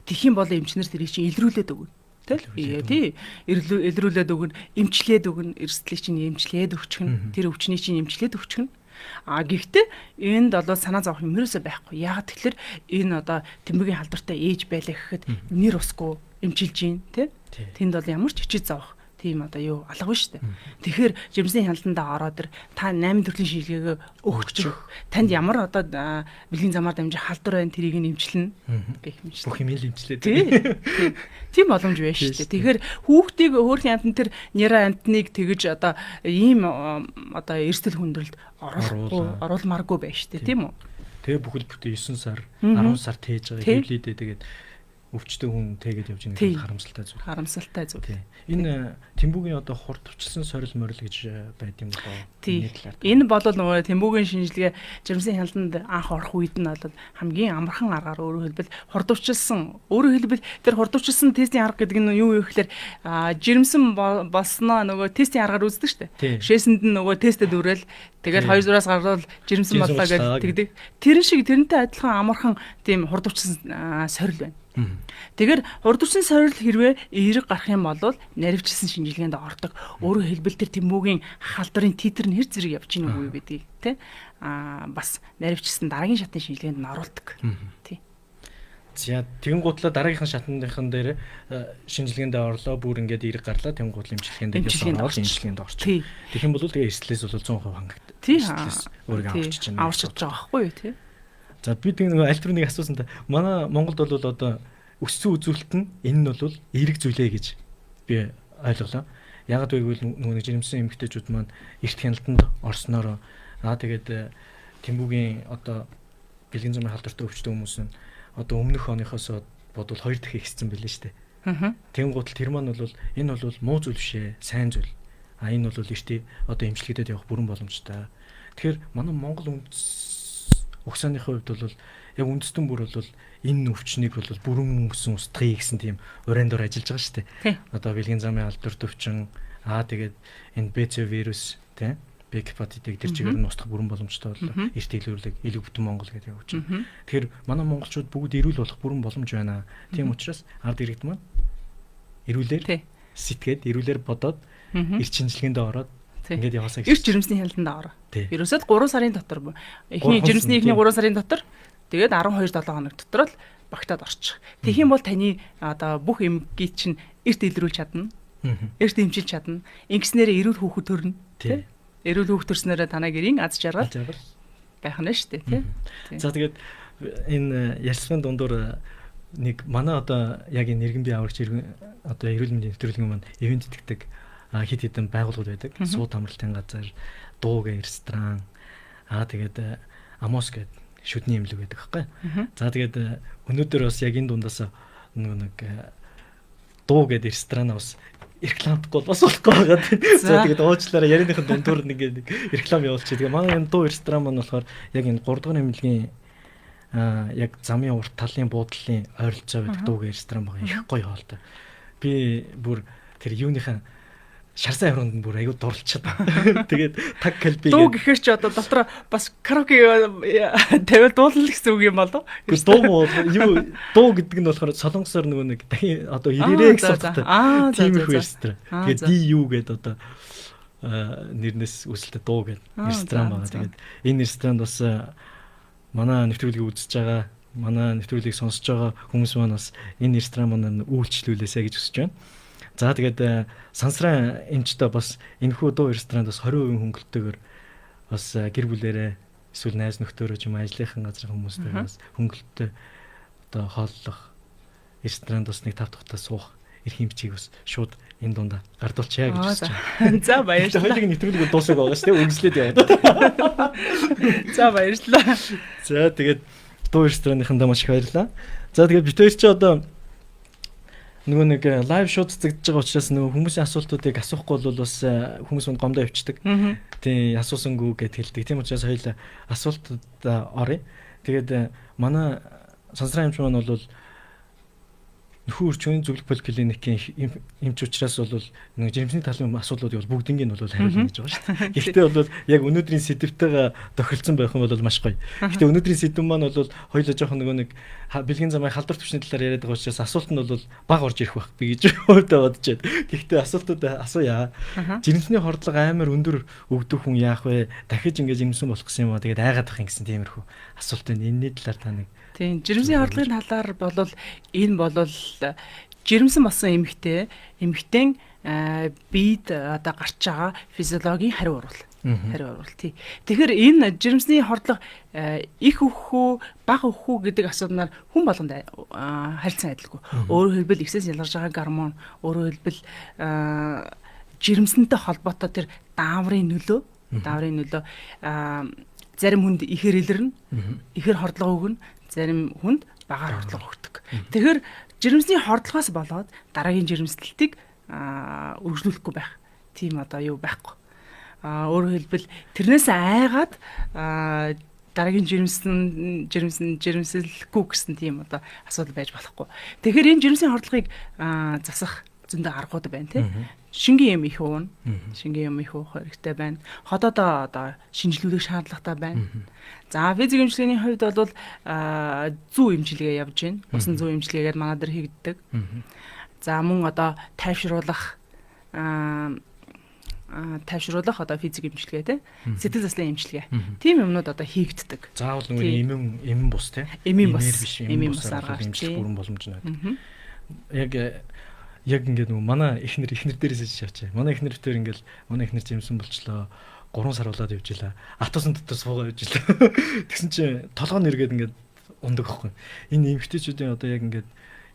Speaker 2: Тэхийн бол эмчнэр тэрийг чинь илрүүлээд өгнө. Тий. Илрүүлээд өгнө, эмчлээд өгнө, эрсдлийг чинь эмчлээд өгчихнэ. Тэр өвчнийг чинь эмчлээд өгчихнэ. Гэхдээ энд бол санаа зовох юм ерөөсөй байхгүй. Яг тэгэхээр энэ одоо тэмбэгийн халдвартай ээж байлаа гэхэд нэр усгүй эмчилж гин тий. Тэнд бол ямар ч хичээл зовох тийм одоо юу алга биш үү. Тэгэхээр жирэмсний хяналтандаа ороод та 8 төрлийн шинжилгээгээ өгч танд ямар одоо бэлгийн замаар дамжих халдвар байна тэрийг нэмчлэн гэх юм шиг.
Speaker 1: Бүх юм нэмчлээ
Speaker 2: тий. Тийм боломж байна шүү дээ. Тэгэхээр хүүхдийг хөөрхөн амтан тэр няраа амтныг тэгж одоо ийм одоо эрсдэл хүндрэлд оруулмааргүй байна шүү дээ. Тийм үү?
Speaker 1: Тэгээ бүхэл бүтэн 9 сар 10 сар тээж байгаа хэвлийдээ тэгээд өвчтөн хүн тэгээд явж байгаа нь харамсалтай зүйл.
Speaker 2: Харамсалтай зүйл.
Speaker 1: Энэ Тэмбүүгийн одоо хурдвчилсан сорил морил гэж байд юм болоо.
Speaker 2: Энэ бол нөгөө Тэмбүүгийн шинжилгээ жирэмсний хяналтанд анх орох үед нь бол хамгийн амархан аргаар өөрөөр хэлбэл тэр хурдвчилсан тестийн арга гэдэг нь юу вэ гэхээр жирэмсэн болсноо нөгөө тестийн аргаар үздэг шүү дээ. Шээсэнд нь нөгөө тестэд өрөөл тэгэл 2-аас гарвал жирэмсэн боллоо гэж тэгдэг. Тэрнтэй адилхан амархан тийм хурдвчилсан сорил байна. Тэгэхээр хурдвчилсан сорил хэрвээ эерэг гарах юм бол наривчилсан шинжилгээнд ордог. Өөрөөр хэлбэл тэр Тэмбүүгийн халдварын титр нь хэр зэрэг явж гин үгүй гэдгийг тий бас наривчилсан дараагийн шатны шинжилгээнд нь оруулдаг. Тий.
Speaker 1: За тэгэн гутлаа дараагийнхын шатныхан дээр шинжилгээнд орлоо бүр ингээд эерэг гарлаа тэгэн гутал эмчилгээнд орчих. Тэгэх юм бол тэгээ эрслээс бол 100% хангагддаг.
Speaker 2: Тий.
Speaker 1: Өөрийгөө авчиж
Speaker 2: байгаа байхгүй юу тий.
Speaker 1: За би нэг аль түрүүнийг асуусан та. Манай Монголд бол одоо өссөн үзүүлэлт нь энэ нь бол эерэг зүйлээ гэж би ойлголоо. Ягаад гэвэл нөгөө жирэмсэн эмэгтэйчүүд маань эрт хяналтанд орсноор тэгээд Тэмбүүгийн одоо бэлгийн замын халдвартай өвчтөн хүмүүс нь одоо өмнөх оныхоос бодвол 2 дахин ихссэн байлээ шүү дээ. Тэгэн гутал тэр маань бол энэ бол муу зүйл биш ээ, сайн зүйл. Энэ бол эртээ одоо эмчилгээдэд явах бүрэн боломжтой. Тэгэхээр манай Монгол угсааныхын хувьд бол яг үндэстэн бүр бол энэ өвчнийг бол бүрэн өнгөсөн устгахыг гэсэн тийм урандор ажиллаж байгаа шүү дээ. Одоо бэлгийн замын халдварт өвчин тэгээд энэ БЦ вирус тий Б гепатитыг тэр чигээр нь устгах бүрэн боломжтой бол эрт илрүүлэг илүү бүтэн Монгол гэдэг явж байна. Тэгэхээр манай монголчууд бүгд эрүүл болох бүрэн боломж байна. Тийм учраас ард иргэд маань эрүүлэр сэтгээд эрүүлэр бодоод эрт шинжилгээнд ороод ингээд яваасаа
Speaker 2: гэж. Эрт жирэмсний хяналтанд ороо. Ерөөсөд 3 сарын дотор эхний жирэмсний 3 сарын дотор тэгээд 12-7 хоног дотор л багтаад орчих. Тэгэх юм бол таны одоо бүх эмгэгий чинь эрт илрүүлж чадна. Эрт эмчилж чадна. Ингэснээр эрүүл хүүхэд төрнө. Тэ? Эрүүл хүүхэд төрснөөр танай гэрийн аз жаргал байх нь шүү дээ, тий.
Speaker 1: За тэгээд энэ ярьслын дундуур нэг манай одоо яг энэ иргэн бие аврагч одоо эрүүл мэндийн нэвтрүүлгийн маань ивент итгэдэг хит хитэн байгууллагууд байдаг. Сууд амралтын газар, дуугийн ресторан, тэгээд Амос гэдэг шүдний имлэг байдаг байхгүй. За тэгээд өнөөдөр бас яг энэ дундаас нэг дуу гэдэг ресторан бас рекламдахгүй бас болохгүй байгаа. За тэгээд уучлаарай ярианыхын дундуур нэг реклам явуулчих. Тэгээ манай энэ дуу ресторан маань болохоор яг энэ 3 дугаар имлэгийн яг замын урт талын буудлын ойролцоо байдаг дуугийн ресторан байгаа. Их гоё хоолтой. Би бүр тэр юуныхаа шарсан хавранд бүр аягүй дурлцаад. Тэгээд таг калби
Speaker 2: дуу гэхээр ч одоо дотор бас караоке тавиад дуулна гэсэн үг юм болов.
Speaker 1: Дуу юу дуу гэдэг нь болохоор солонгосоор нөгөө нэг дахин одоо ирээрээ гэсэн утгатай. Тийм их ресторан. Тэгээд DU гэдэг одоо нэрнээс үсэлтэй дуу гэдэг ресторан байгаа. Тэгээд энэ ресторанд бас манай нэвтрүүлгийг үзэж байгаа, манай нэвтрүүлгийг сонсож байгаа хүмүүс маань бас энэ ресторан маань үйлчлүүлээсэй гэж хүсэж байна. За тэгээд сансран эмчтэй бас энэхүү дуу ресторанд бас 20% хөнгөлтөөр бас гэр бүлэрээ эсвэл найз нөхдөөрөө ч юм ажлынхан газрын хүмүүстэй бас хөнгөлтөй одоо хооллох ресторанд бас нэг 5 дахь удаа суух эрх хэмжээг бас шууд энэ дундаа гардуулчаа гэж хүсэж байна.
Speaker 2: За баярлалаа.
Speaker 1: Хоёулын нэвтрүүлэг дуусах байгаа шүү дээ. Үргэлжлээд яваад.
Speaker 2: За баярлалаа.
Speaker 1: За тэгээд дуу ресторанныхандаа маш их баярлалаа. За тэгээд бид хоёр ч одоо нөгөө нэг лайв шоу цэцэгдэж байгаа учраас нөгөө хүмүүсийн асуултуудыг асуухгүй бол бас хүмүүс манд гомдоо явчихдаг. Тийм асуусангүй гэд хэлдэг. Тийм учраас хоёул асуултууд оръё. Тэгээд манай сансран эмч маань бол нөхөн үрчүүний зөвлөх поликлиникийн эмч учраас бол нэг жирэмсний талын асуудлуудыг бол бүгднийг нь бол хариулна гэж байгаа шүү дээ. Гэхдээ бол яг өнөөдрийн сэдвтэйгээ тохиролцсон байх юм бол маш гоё. Гэхдээ өнөөдрийн сэдв маань бол хоёулаа жоохон нэг бэлгийн замын халдвар төвчний талаар яриад байгаа учраас асуулт нь бол баг орж ирэх байх би гэж өөртөө бодож байна. Гэхдээ асуултууд асууя. Жирэмсний хордлого амар өндөр өгдөг хүн яах вэ? Дахиж ингэж жирэмсэн болох гэсэн юм аа. Тэгээд айгаад байх юм гэсэн тиймэрхүү асуулт байна. Энэний талаар та нэг
Speaker 2: тийм жирэмсний хордлогын талаар болвол энэ болвол жирэмсэн болсон эмэгтэй биед одоо гарч байгаа физиологийн хариу урвал. Тий. Тэгэхээр энэ жирэмсний хордлого их өхөө, бага өхөө гэдэг асуудлаар хүн болгонд харилцан адилгүй. Өөрөөр хэлбэл ихсээс ялгарч байгаа гормон, өөрөөр хэлбэл жирэмсэнтэй холбоотой тэр дааврын нөлөө зарим хүнд ихээр илэрнэ, ихээр хордлого өгнө, зарим хүнд багаар хордлого өгдөг. Тэгэхээр жирэмсний хордлогоос болоод дараагийн жирэмслэлтийг үргэлжлүүлэхгүй байх. Тийм одоо юу байхгүй. Өөрөөр хэлбэл тэрнээс айгаад дараагийн жирэмслэхгүй гэсэн тийм одоо асуудал байж болохгүй. Тэгэхээр энэ жирэмсний хордлогыг засах зөндөө аргууд байна тий. Шингийн юм их уун. Шингийн юм их уух хэрэгтэй байна. Ходоодоо одоо шинжилүүлэх шаардлагатай байна. За физик эмчилгээний хувьд бол зүү эмчилгээ явж байна. Усан зүү эмчилгээгээд манай дээр хийгддэг. За мөн одоо тайвшруулах одоо физик эмчилгээ тий. Сэтгэл заслын эмчилгээ. Тийм юмнууд одоо хийгддэг.
Speaker 1: Заавал нөгөө эмэн бус тий.
Speaker 2: Эмэн бус
Speaker 1: аргаар эмчлэх бүрэн боломж нь байна. Яг ингээд нөгөө манай эхнэр дээрээс иж явчих. Манай эхнэр битэр ингээд манай эхнэр жимсэн болчлоо. 3 сар болоод явж илаа. Автобусын дотор суугаа явж илаа. Тэгсэн чинь толгой нэргээд ингээд ундаг аахгүй. Энэ эмгтээчүүдийн одоо яг ингээд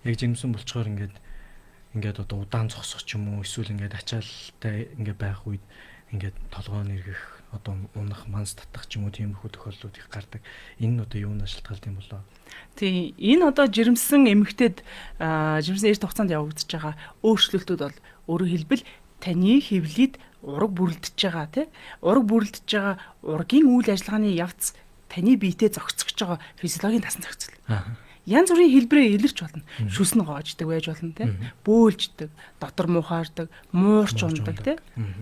Speaker 1: яг жимсэн болчоор ингээд одоо удаан зогсох ч юм уу эсвэл ингээд ачаалтай ингээд байх үед ингээд толгой нэргэх одоо унах манс татах ч юм уу тиймэрхүү тохиолдлууд их гардаг. Энэ нь одоо юунаас шалтгаалт юм болоо?
Speaker 2: Тийм энэ одоо жирэмсэн эмэгтэйд жирэмсэн эрт хугацаанд явагдаж байгаа өөрчлөлтүүд бол өөрөөр хэлбэл таны хөвлөд ураг бүрлдэж байгаа тий ураг бүрлдэж байгаа ургийн үйл ажиллагааны явц таны биетэй зохицож байгаа физиологийн тасан зохицол. Янз бүрийн хэлбэрээр илэрч болно. Шүс нь гоождаг байж болно тий бөөлждөг, дотор муухаардаг, муурч ундаг тий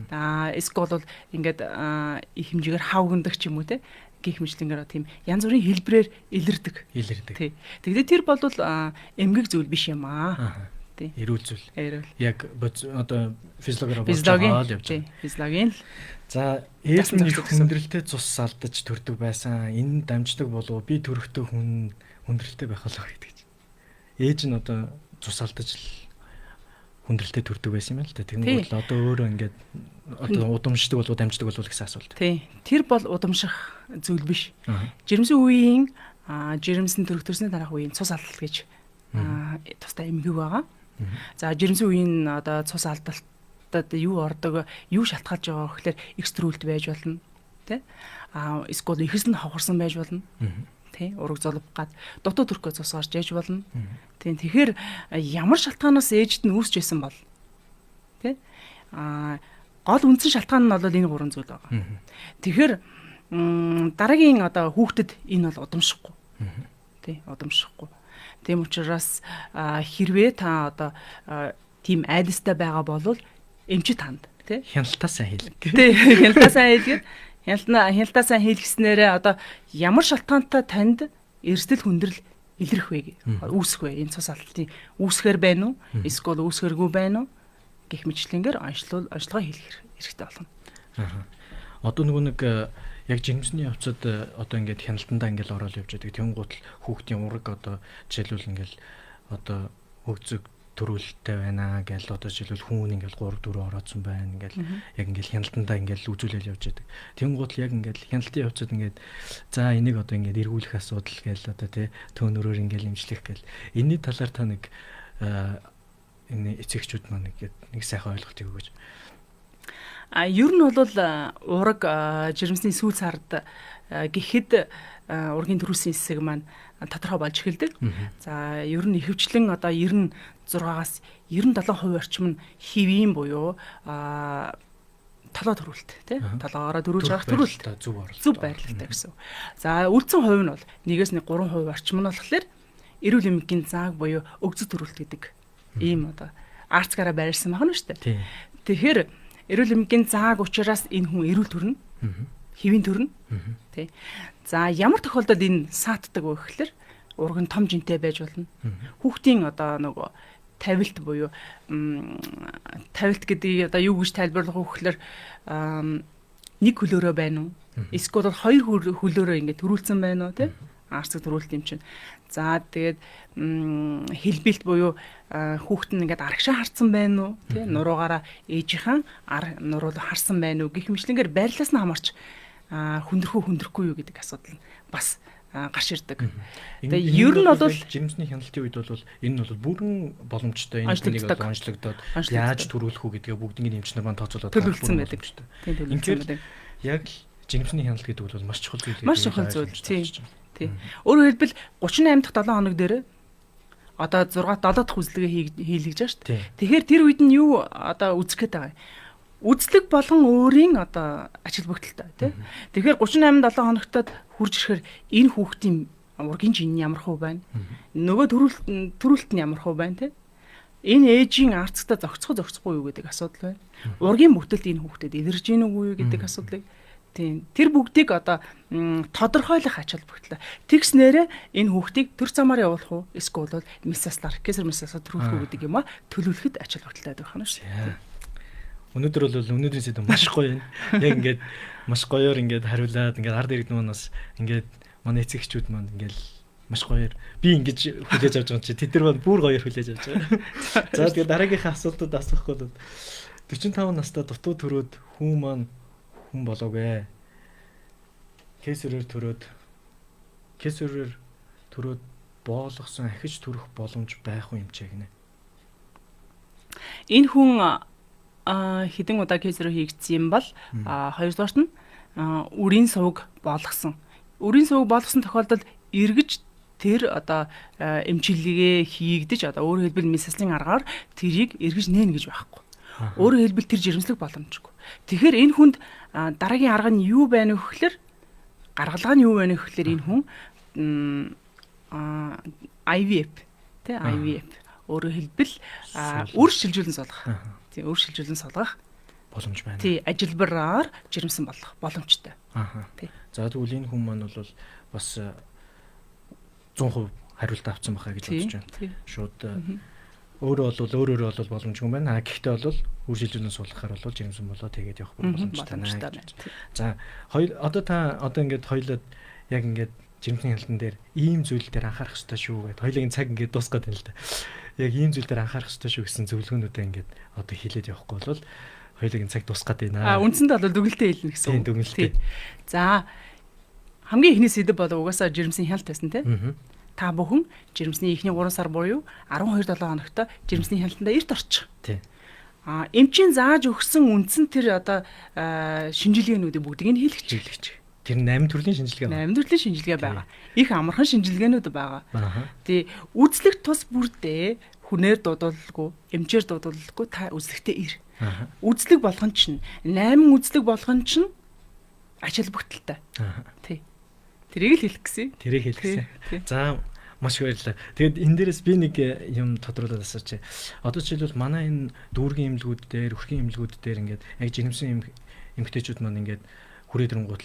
Speaker 2: эсвэл бол ингээд их хэмжээгээр хавгнадаг ч юм уу тий гих мэтлэнгээр тийм янз бүрийн хэлбэрээр илэрдэг. Тий. Тэгвэл тэр бол эмгэг зүйл биш юм аа. Тий.
Speaker 1: Эрүүл зүйл. Яг одоо физиологиор боцоод явж байгаа.
Speaker 2: Физиологийн.
Speaker 1: За ээлжийн хүндрэлтэй цус алдаж төрдөг байсан. Энэ дамждаг болов би төрөхтэй хүн хүндрэлтэй байх болоо гэдэг чинь. Ээж нь одоо цус алдаж хүндрэлтэй төрдөг байсан юм л да. Тэгмээ бол одоо өөрөө ингээд одоо удамшдаг болов дамждаг болов гэсэн асуулт.
Speaker 2: Тий. Тэр бол удамших зүйл биш. Жирэмсэн үеийн жирэмсэн төрөгтөрсний дараах үеийн цус алдалт гэж тустай эмгэг байгаа. За жирэмсэн үеийн одоо цус алдалтад юу ордог, юу шалтгаалж байгаа гэхээр экстрүүлт байж болно. Тэ? Эсвэл ихэс нь хавхарсан байж болно. Тэ? Ураг золбох гад дутуу төрхөө цус гарч ээж болно. Тийм. Тэгэхээр ямар шалтгаанаас ээжд нь үүсч байсан бол тэ? Гол үндсэн шалтгаан нь бол энэ гурван зүйл байгаа. Тэгэхээр дараагийн одоо хүүхдэд энэ бол удамшихгүй. Тий, удамшихгүй. Тийм учраас хэрвээ та одоо тийм айдастай байгаа бол эмчит танд тий
Speaker 1: хяналтаа сайн хийлэг.
Speaker 2: Тий, хяналтаа сайн хийлгээд хяналтаа сайн хийлгэснээрээ одоо ямар шалтгаантай танд эрсдэл хүндрэл илэрх вэ үүсэх вэ? Энэ цус алдалтын үүсэхэр байна уу? Эсвэл үүсгэргүй байна уу? Гэх мэтлэнгээр онцлогоо хийх хэрэгтэй болно.
Speaker 1: Одоо нэг яг жирэмсний явцад одоо ингээд хяналтандаа ингээд ороод явж байгаа. Тэнгуут хүүхдийн ураг одоо жишээлбэл ингээд одоо хөгзөг төрүүлэлттэй байна гэж одоо жишээлбэл хүн ингээд 3 4 ороодсон байна ингээд яг ингээд хяналтандаа ингээд үзүүлэл явж байгаа. Тэнгуут яг ингээд хяналтын явцад ингээд за энийг одоо ингээд эргүүлэх асуудал гэж одоо тий төөнөрөөр ингээд имжлэх гэл энэний талаар та нэг энэ эцэгчүүд маань нэг сайхан ойлголтыг өгөөч.
Speaker 2: Ер нь бол ураг жирэмсний сүүл сард гэхэд ургийн төрүүлсэн хэсэг маань тодорхой болж эхэлдэг. За ер нь ихэвчлэн одоо 96-аас 97% орчим нь хэвийн буюу толгой төрүүлэлт тий толгоороо төрүүлж байгаа төрүүлэлт зөв байрлалтай гэсэн. За үлдсэн хувь нь бол 1-3% орчим нь болохоор эрүүл эмгийн зааг буюу өгзөг төрүүлэлт гэдэг ийм одоо арцгаараа байрлсан байна шүү дээ.
Speaker 1: Тийм.
Speaker 2: Тэгэхээр эрүүл эмгийн зааг учраас энэ хүн эрүүл төрнө. Хэвийн төрнө. Тий. За ямар тохиолдолд энэ саатдаг вэ гэхээр ураг нь том жинтэй байж болно. Хүүхдийн одоо нөгөө тавилт буюу тавилт гэдэг одоо юу гэж тайлбарлах вэ гэхээр нэг хөлөөрөө байна уу? Эсвэл хоёр хөлөөрөө ингээд төрүүлсэн байна уу, тий? Арцаг төрүүлт юм чинь. За тэгээд хэлбэлт буюу хүүхэд нь ингээд арагшаа харсан байна уу, тий? Нуруугаараа ээжийнхэн нуруу харсан байна уу гэх мэтлэнгээр байрлалаас нь хамаарч хүндрэхгүй юу гэдэг асуудал нь бас гарч ирдэг. Тэгээ ер нь бол
Speaker 1: жирэмсний хяналтын үед бол энэ нь бол бүрэн боломжтой энэ хүнийг онцлогдоод яаж төрүүлэх үү гэдгээ бүгднийг эмчнэр маань тооцоолоод
Speaker 2: төлөвлөсөн байдаг. Тийм төлөвлөсөн байдаг.
Speaker 1: Яг жирэмсний хяналт гэдэг бол маш чухал зүйл.
Speaker 2: Маш чухал зүйл. Тийм. Өөрөөр хэлбэл 38 дахь 7 хоног дээр одоо 6 7 дахь үзлэгээ хийлгэж байгаа шүү дээ. Тэгэхээр тэр үед нь юу одоо үзэх гээд байгаа юм. Үзлэг болгон өөрийн одоо ачаал бүгдэлтэй тий. Тэгэхээр 38 7 хоногтод хурж ирэхээр энэ хүүхдийн ургийн жин ямар хөө байна? Нөгөө төрүүлэлт нь ямар хөө байна тий? Энэ ээжийн арцтай зохицохгүй юу гэдэг асуудал байна. Ургийн бүтэлд энэ хүүхдэд илэрж гин үгүй юу гэдэг асуудлыг тийм тэр бүгдийг одоо тодорхойлох ачаал бүгдлээ. Тэгснээрээ энэ хүүхдийг төр замаар явуулах уу? Эсвэл бол месаслаар кесар месаслаар төрүүлэх үү гэдэг юм а төлөвлөхөд ачаал бүгдлээ байдаг хана шүү.
Speaker 1: Өнөөдөр бол өнөөдрийн сэдв маш гоё юм. Яг ингээд маш гоёор ингээд хариулаад ингээд ард иргэд маань бас ингээд манай эцэгчүүд маань ингээд маш гоёор би ингэж хүлээж авч байгаа чи тэд нар бүр гоёор хүлээж авч байгаа. За тэгээд дараагийнхаа асуултууд асуухгүй бол 45 настай дутуу төрөөд хүн маань хүн болоогүй. Кесарээр төрөөд боолгосон ахиж төрөх боломж байх уу юм чи гинэ.
Speaker 2: Энэ хүн хэдэн удаа кесар хийгдсэн юм бол хоёрдугаарт нь үрийн сувг боолгосон. Үрийн сувг боолгосон тохиолдолд эргэж тэр одоо эмчилгээ хийгдэж одоо өөрөөр хэлбэл месаслын аргаар тэрийг эргэж нээн гэж байхгүй. Өөрөөр хэлбэл тэр жирэмслэх боломжгүй. Тэгэхээр энэ хүнд дараагийн арга нь юу байна вэ гэхээр гаргалгаа нь юу байна вэ гэхээр энэ хүн IVF тий IVF өөрөөр хэлбэл үр шилжүүлэн солгох. Тий үр шилжүүлэн солгох
Speaker 1: боломж байна.
Speaker 2: Тий ажилбараар жирэмсэн болох боломжтой.
Speaker 1: Тий. За тэгвэл энэ хүн маань бол бас 100% хариулт авсан бахаа гэж бодож байна. Шууд өөрөөр бол боломжгүй байна. Гэхдээ бол үр шилжүүлэн суулгахаар бол жирэмсэн болоо тэгээд явах боломжтой байна. За одоо ингээд хоёлоод яг ингээд жирэмсний хяналтан дээр ийм зүйл дээр анхаарах хэрэгтэй шүү гэдэг. Хоёлын цаг ингээд дуусгаад байна л да. Яг ийм зүйл дээр анхаарах хэрэгтэй шүү гэсэн зөвлөгөөнүүдээ ингээд одоо хэлээд явахгүй бол хоёлын цаг дуусгаад байна.
Speaker 2: Үндсэндээ бол дүгнэлтээ хэлнэ гэсэн.
Speaker 1: Тийм дүгнэлтээ.
Speaker 2: За хамгийн эхний сэдэв бол угаасаа жирэмсний хяналт байсан тийм. Та бүхэн жирэмсний эхний 3 сар буюу 12-7 хоногт жирэмсний хяналтандаа эрт орчих.
Speaker 1: Тийм.
Speaker 2: Эмчийн зааж өгсөн үндсэн тэр одоо шинжилгээнүүдийг бүгдийг нь хийлгэж.
Speaker 1: Тэр 8 төрлийн шинжилгээ
Speaker 2: байна. 8 төрлийн шинжилгээ байгаа. Их амархан шинжилгээнүүд байгаа. Тий, үзлэг тус бүрдээ хүнээр дуудуулалгүй, эмчээр дуудуулалгүй та үзлэгтээ ир. Үзлэг болгон чинь 8 үзлэг болгон чинь ачаал бүгдэлтэй. Тий. Тэрийг л хэлэх гэсэн.
Speaker 1: Тэрийг хэлэх гэсэн. За маш их баярлалаа. Тэгэд энэ дээрээс би нэг юм тодруулаад асууч. Одоо жишээлбэл манай энэ дүүргийн эмнэлгүүд дээр, өрхийн эмнэлгүүд дээр ингээд яг жирэмсэн эмэгтэйчүүд маань ингээд хүрээдрэнгуут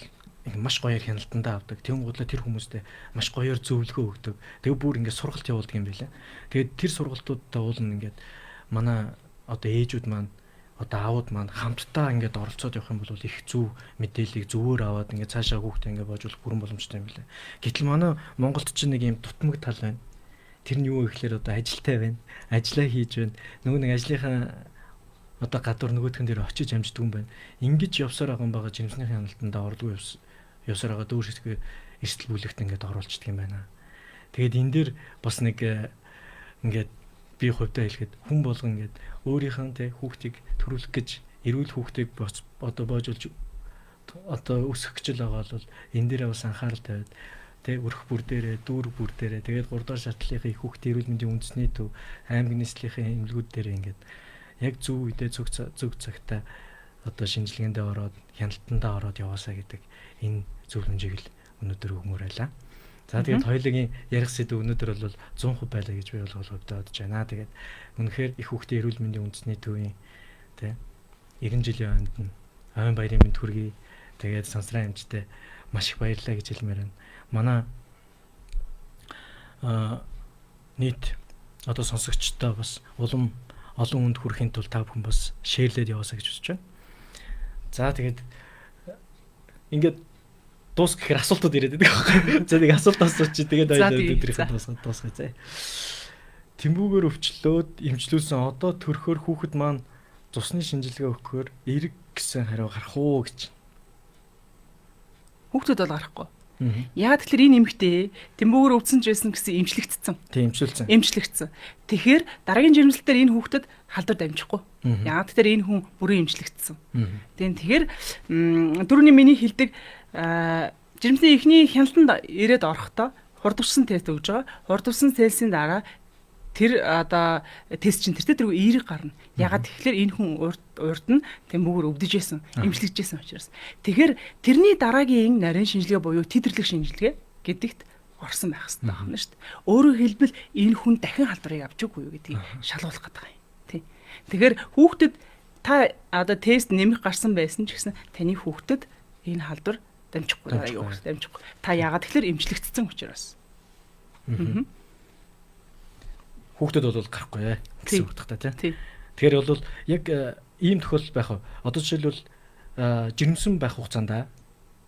Speaker 1: маш гоёор хяналтандаа авдаг. Тэнгуудлаа тэр хүмүүстэй маш гоёор зөвлөгөө өгдөг. Тэгээ бүр ингээд сургалт явуулдаг юм байлаа. Тэгээд тэр сургалтуудаа уулна ингээд манай одоо ээжүүд маань одоо аауд маань хамтдаа ингээд оролцоод явах юм бол их зөв мэдээллийг зөвөр аваад ингээд цаашаа хүүхдээ ингээд боожуулах бүрэн боломжтой юм билээ. Гэтэл манай Монголд ч нэг юм дутмаг тал байна. Тэр нь юу вэ гэхээр одоо ажилтай байна. Ажлаа хийж байна. Нөгөө нэг ажлынхаа одоо гадуур нөгөөдхөн дээр очиж амждаг юм байна. Ингэж явсаар байгаа жирэмсний хяналтандаа орлого явсаар байгаа дүүр хэсгээ эрсдэл бүлэгт ингээд оруулцдаг юм байна. Тэгээд энэ дээр бас нэг ингээд би хувьдаа хэлэхэд хүн болгон ингээд өөрийнхөө тэ хүүхдийг төрүүлэх гэж эрүүл хүүхдийг одоо боожулж одоо өсгөх гэж л байгаа бол энэ дээрээ бас анхаарал тавиад тэ өрх бүр дээрээ дүүр бүр дээрээ тэгээд 3 дахь шатлалынхаа их хүүхдийн эрүүл мэндийн үндэсний төв аймаг нийслэлийн эмнэлгүүд дээрээ ингээд яг зөв үедээ зөв цагтаа одоо шинжилгээндээ ороод хяналтандаа ороод яваасаа гэдэг энэ зөвлөмжийг л өнөөдөр өгмөр байлаа. За тэгээд хоёулын ярих сэдв өнөөдөр бол 100% байлаа гэж би бодож байна. Тэгээд үнэхээр их хүүхдийн эрүүл мэндийн үндэсний төвийн тий 90 жилийн ойнд нь ойн баярын мэнд хүргэе. Тэгээд сансраа амжтай маш их баярлалаа гэж хэлмээр байна. Манай нийт одоо сонсогчдоо бас олон хүнд хүрэхин тулд та бүхэн бас шеэрлээд яваасаа гэж бодож байна. За тэгээд ингээд дуус гэхээр асуултууд ирээд байдаг байхгүй. За нэг асуулт асуучих. Тэгээд өдрийнхөө дуусгая. Тэмбүүгээр өвчлөөд эмчлүүлсэн одоо төрхөөр хүүхэд маань цусны шинжилгээ өгөхөөр эрг гэсэн хариу гарах уу гэж.
Speaker 2: Хүүхдүүд бол гарахгүй. Яагаад тэгэхээр энэ эмэгтэй тэмбүүгээр өвдсөн ч байсан гэсэн эмчлэгдсэн.
Speaker 1: Тийм
Speaker 2: эмчлэгдсэн. Тэгэхээр дараагийн жирэмслэл дээр энэ хүүхдэд халдвар дамжихгүй. Яагаад тэгэхээр энэ хүн бүрэн эмчлэгдсэн. Тэгэхээр дөрөвний миний хэлдэг жирэмсний эхний хяналтанд ирээд орохдоо хурдварсан тест өгж байгаа. Хурдварсан тестийн дараа тэр одоо тест чинь тэртээ тэргүй эерэг гарна. Ягаад тэгэхээр энэ хүн урд нь тэмбүүгээр өвдөж исэн, эмчлэгдэж исэн учраас. Тэгэхээр тэрний дараагийн нарийн шинжилгээ буюу титрлэг шинжилгээ гэдэгт орсон байх хэрэгтэй байна шүү дээ. Өөрөөр хэлбэл энэ хүн дахин халдварыг авч үгүй юу гэдгийг шалгуулах гэдэг юм. Тий. Тэгэхээр хүүхдэд та одоо тест нэмэх гарсан байсан ч гэсэн таны хүүхдэд энэ халдвар дамжихгүй. Та ягаад тэгэхээр эмчлэгдсэн учраас.
Speaker 1: Хүүхдэд бол гарахгүй гэсэн үг та тийм. Тэгэхээр бол яг ийм тохиолдол байх уу? Одоо жишээлбэл жирэмсэн байх хугацаанд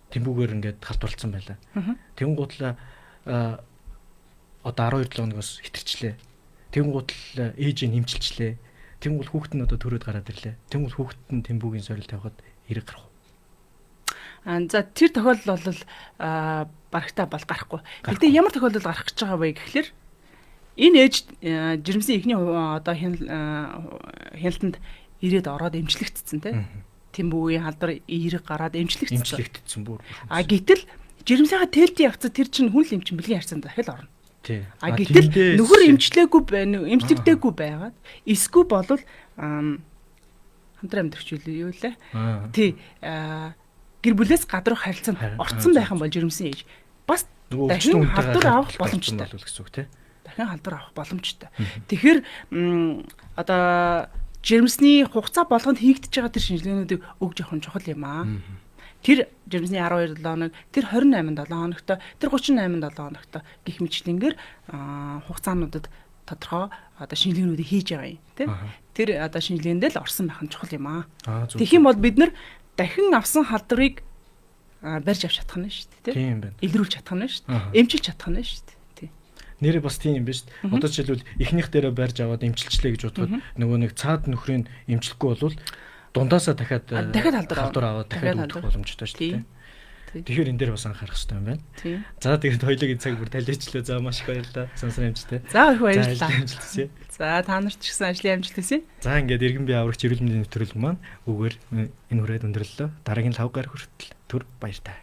Speaker 1: тэмбүүгээр ингээд халдварлцсан байлаа. Тэнгуудлаа одоо 12 хоногоос хэтэрчлээ. Тэнгуудлаа ээжийг нэмчилчлээ. Тэнгуул хүүхэд нь одоо төрөөд гараад ирлээ. Тэнгуул хүүхэд нь тэмбүүгийн сорил тавихад эрэг гарах уу?
Speaker 2: За тэр тохиолдол бол барагтаа бол гарахгүй. Гэхдээ ямар тохиолдол гарах гэж байгаа вэ гэхэлэр энэ ээж жирэмсэн ихний одоо хяналтанд ирээд ороод эмчлэгдсэн тийм. Тэмбүүгийн халдвар эерэг гараад эмчлэгдсэн
Speaker 1: бүр.
Speaker 2: Гэтэл жирэмсийнхаа тэлтийн явцад тэр чинь хүн л эмчин бэлгийн харьцаанд дахиад орно.
Speaker 1: Тий.
Speaker 2: Гэтэл нөхөр эмчлэгдээгүй байгаад эсгүй болвол хамтран амьдрах юу лээ. Тий. Гэр бүлээс гадуур харилцаанд орцсон байх юм бол жирэмсэн ээж бас дахин халдвар авах боломжтой
Speaker 1: гэсэн үг тий.
Speaker 2: Дахин халдвар авах боломжтой. Тэгэхээр одоо жирэмсний хугацаа болгонд хийгдэж байгаа тэр шинжилгээнүүдийг өгж явах нь чухал юм аа. Тэр жирэмсний 12 7 хоног, тэр 28 7 хоногтой, тэр 38 7 хоногтой гэх мэтлэнгээр хугацаануудад тодорхой одоо шинжилгээнүүдийг хийж байгаа юм тийм. Тэр одоо шинжилгээндээ л орсон байх нь чухал юм аа. Тэгэх юм бол бид нар дахин авсан халдварыг барьж авч чадах нь шүү дээ тийм. Илрүүлж чадах нь шүү дээ. Эмчилж чадах нь шүү дээ.
Speaker 1: Нэрээ бас тийм юм биш. Одоо жишээлбэл эхнийх дээрээ барьж аваад эмчилчлээ гэж бодоход нөгөө нэг цаад нөхрийг эмчлэхгүй болвол дундаасаа дахиад халдвар аваад дахиад өвдөх боломжтой шүү дээ. Тэгэхээр энэ дээр бас анхаарах хэрэгтэй юм байна. За тэгээд хоёулын цаг бүр талиачлаа. За маш их баярлалаа. Сонсон амжилттай.
Speaker 2: За их баярлалаа. За та нарт ч гэсэн ажлын амжилт хүсье.
Speaker 1: За ингээд иргэн бие аврагч эрүүл мэндийн нэвтрүүлэг маань үгээр энэ хүрээд өндөрлөлөө. Дараагийн 5 гаруй хүртэл түр баяртай.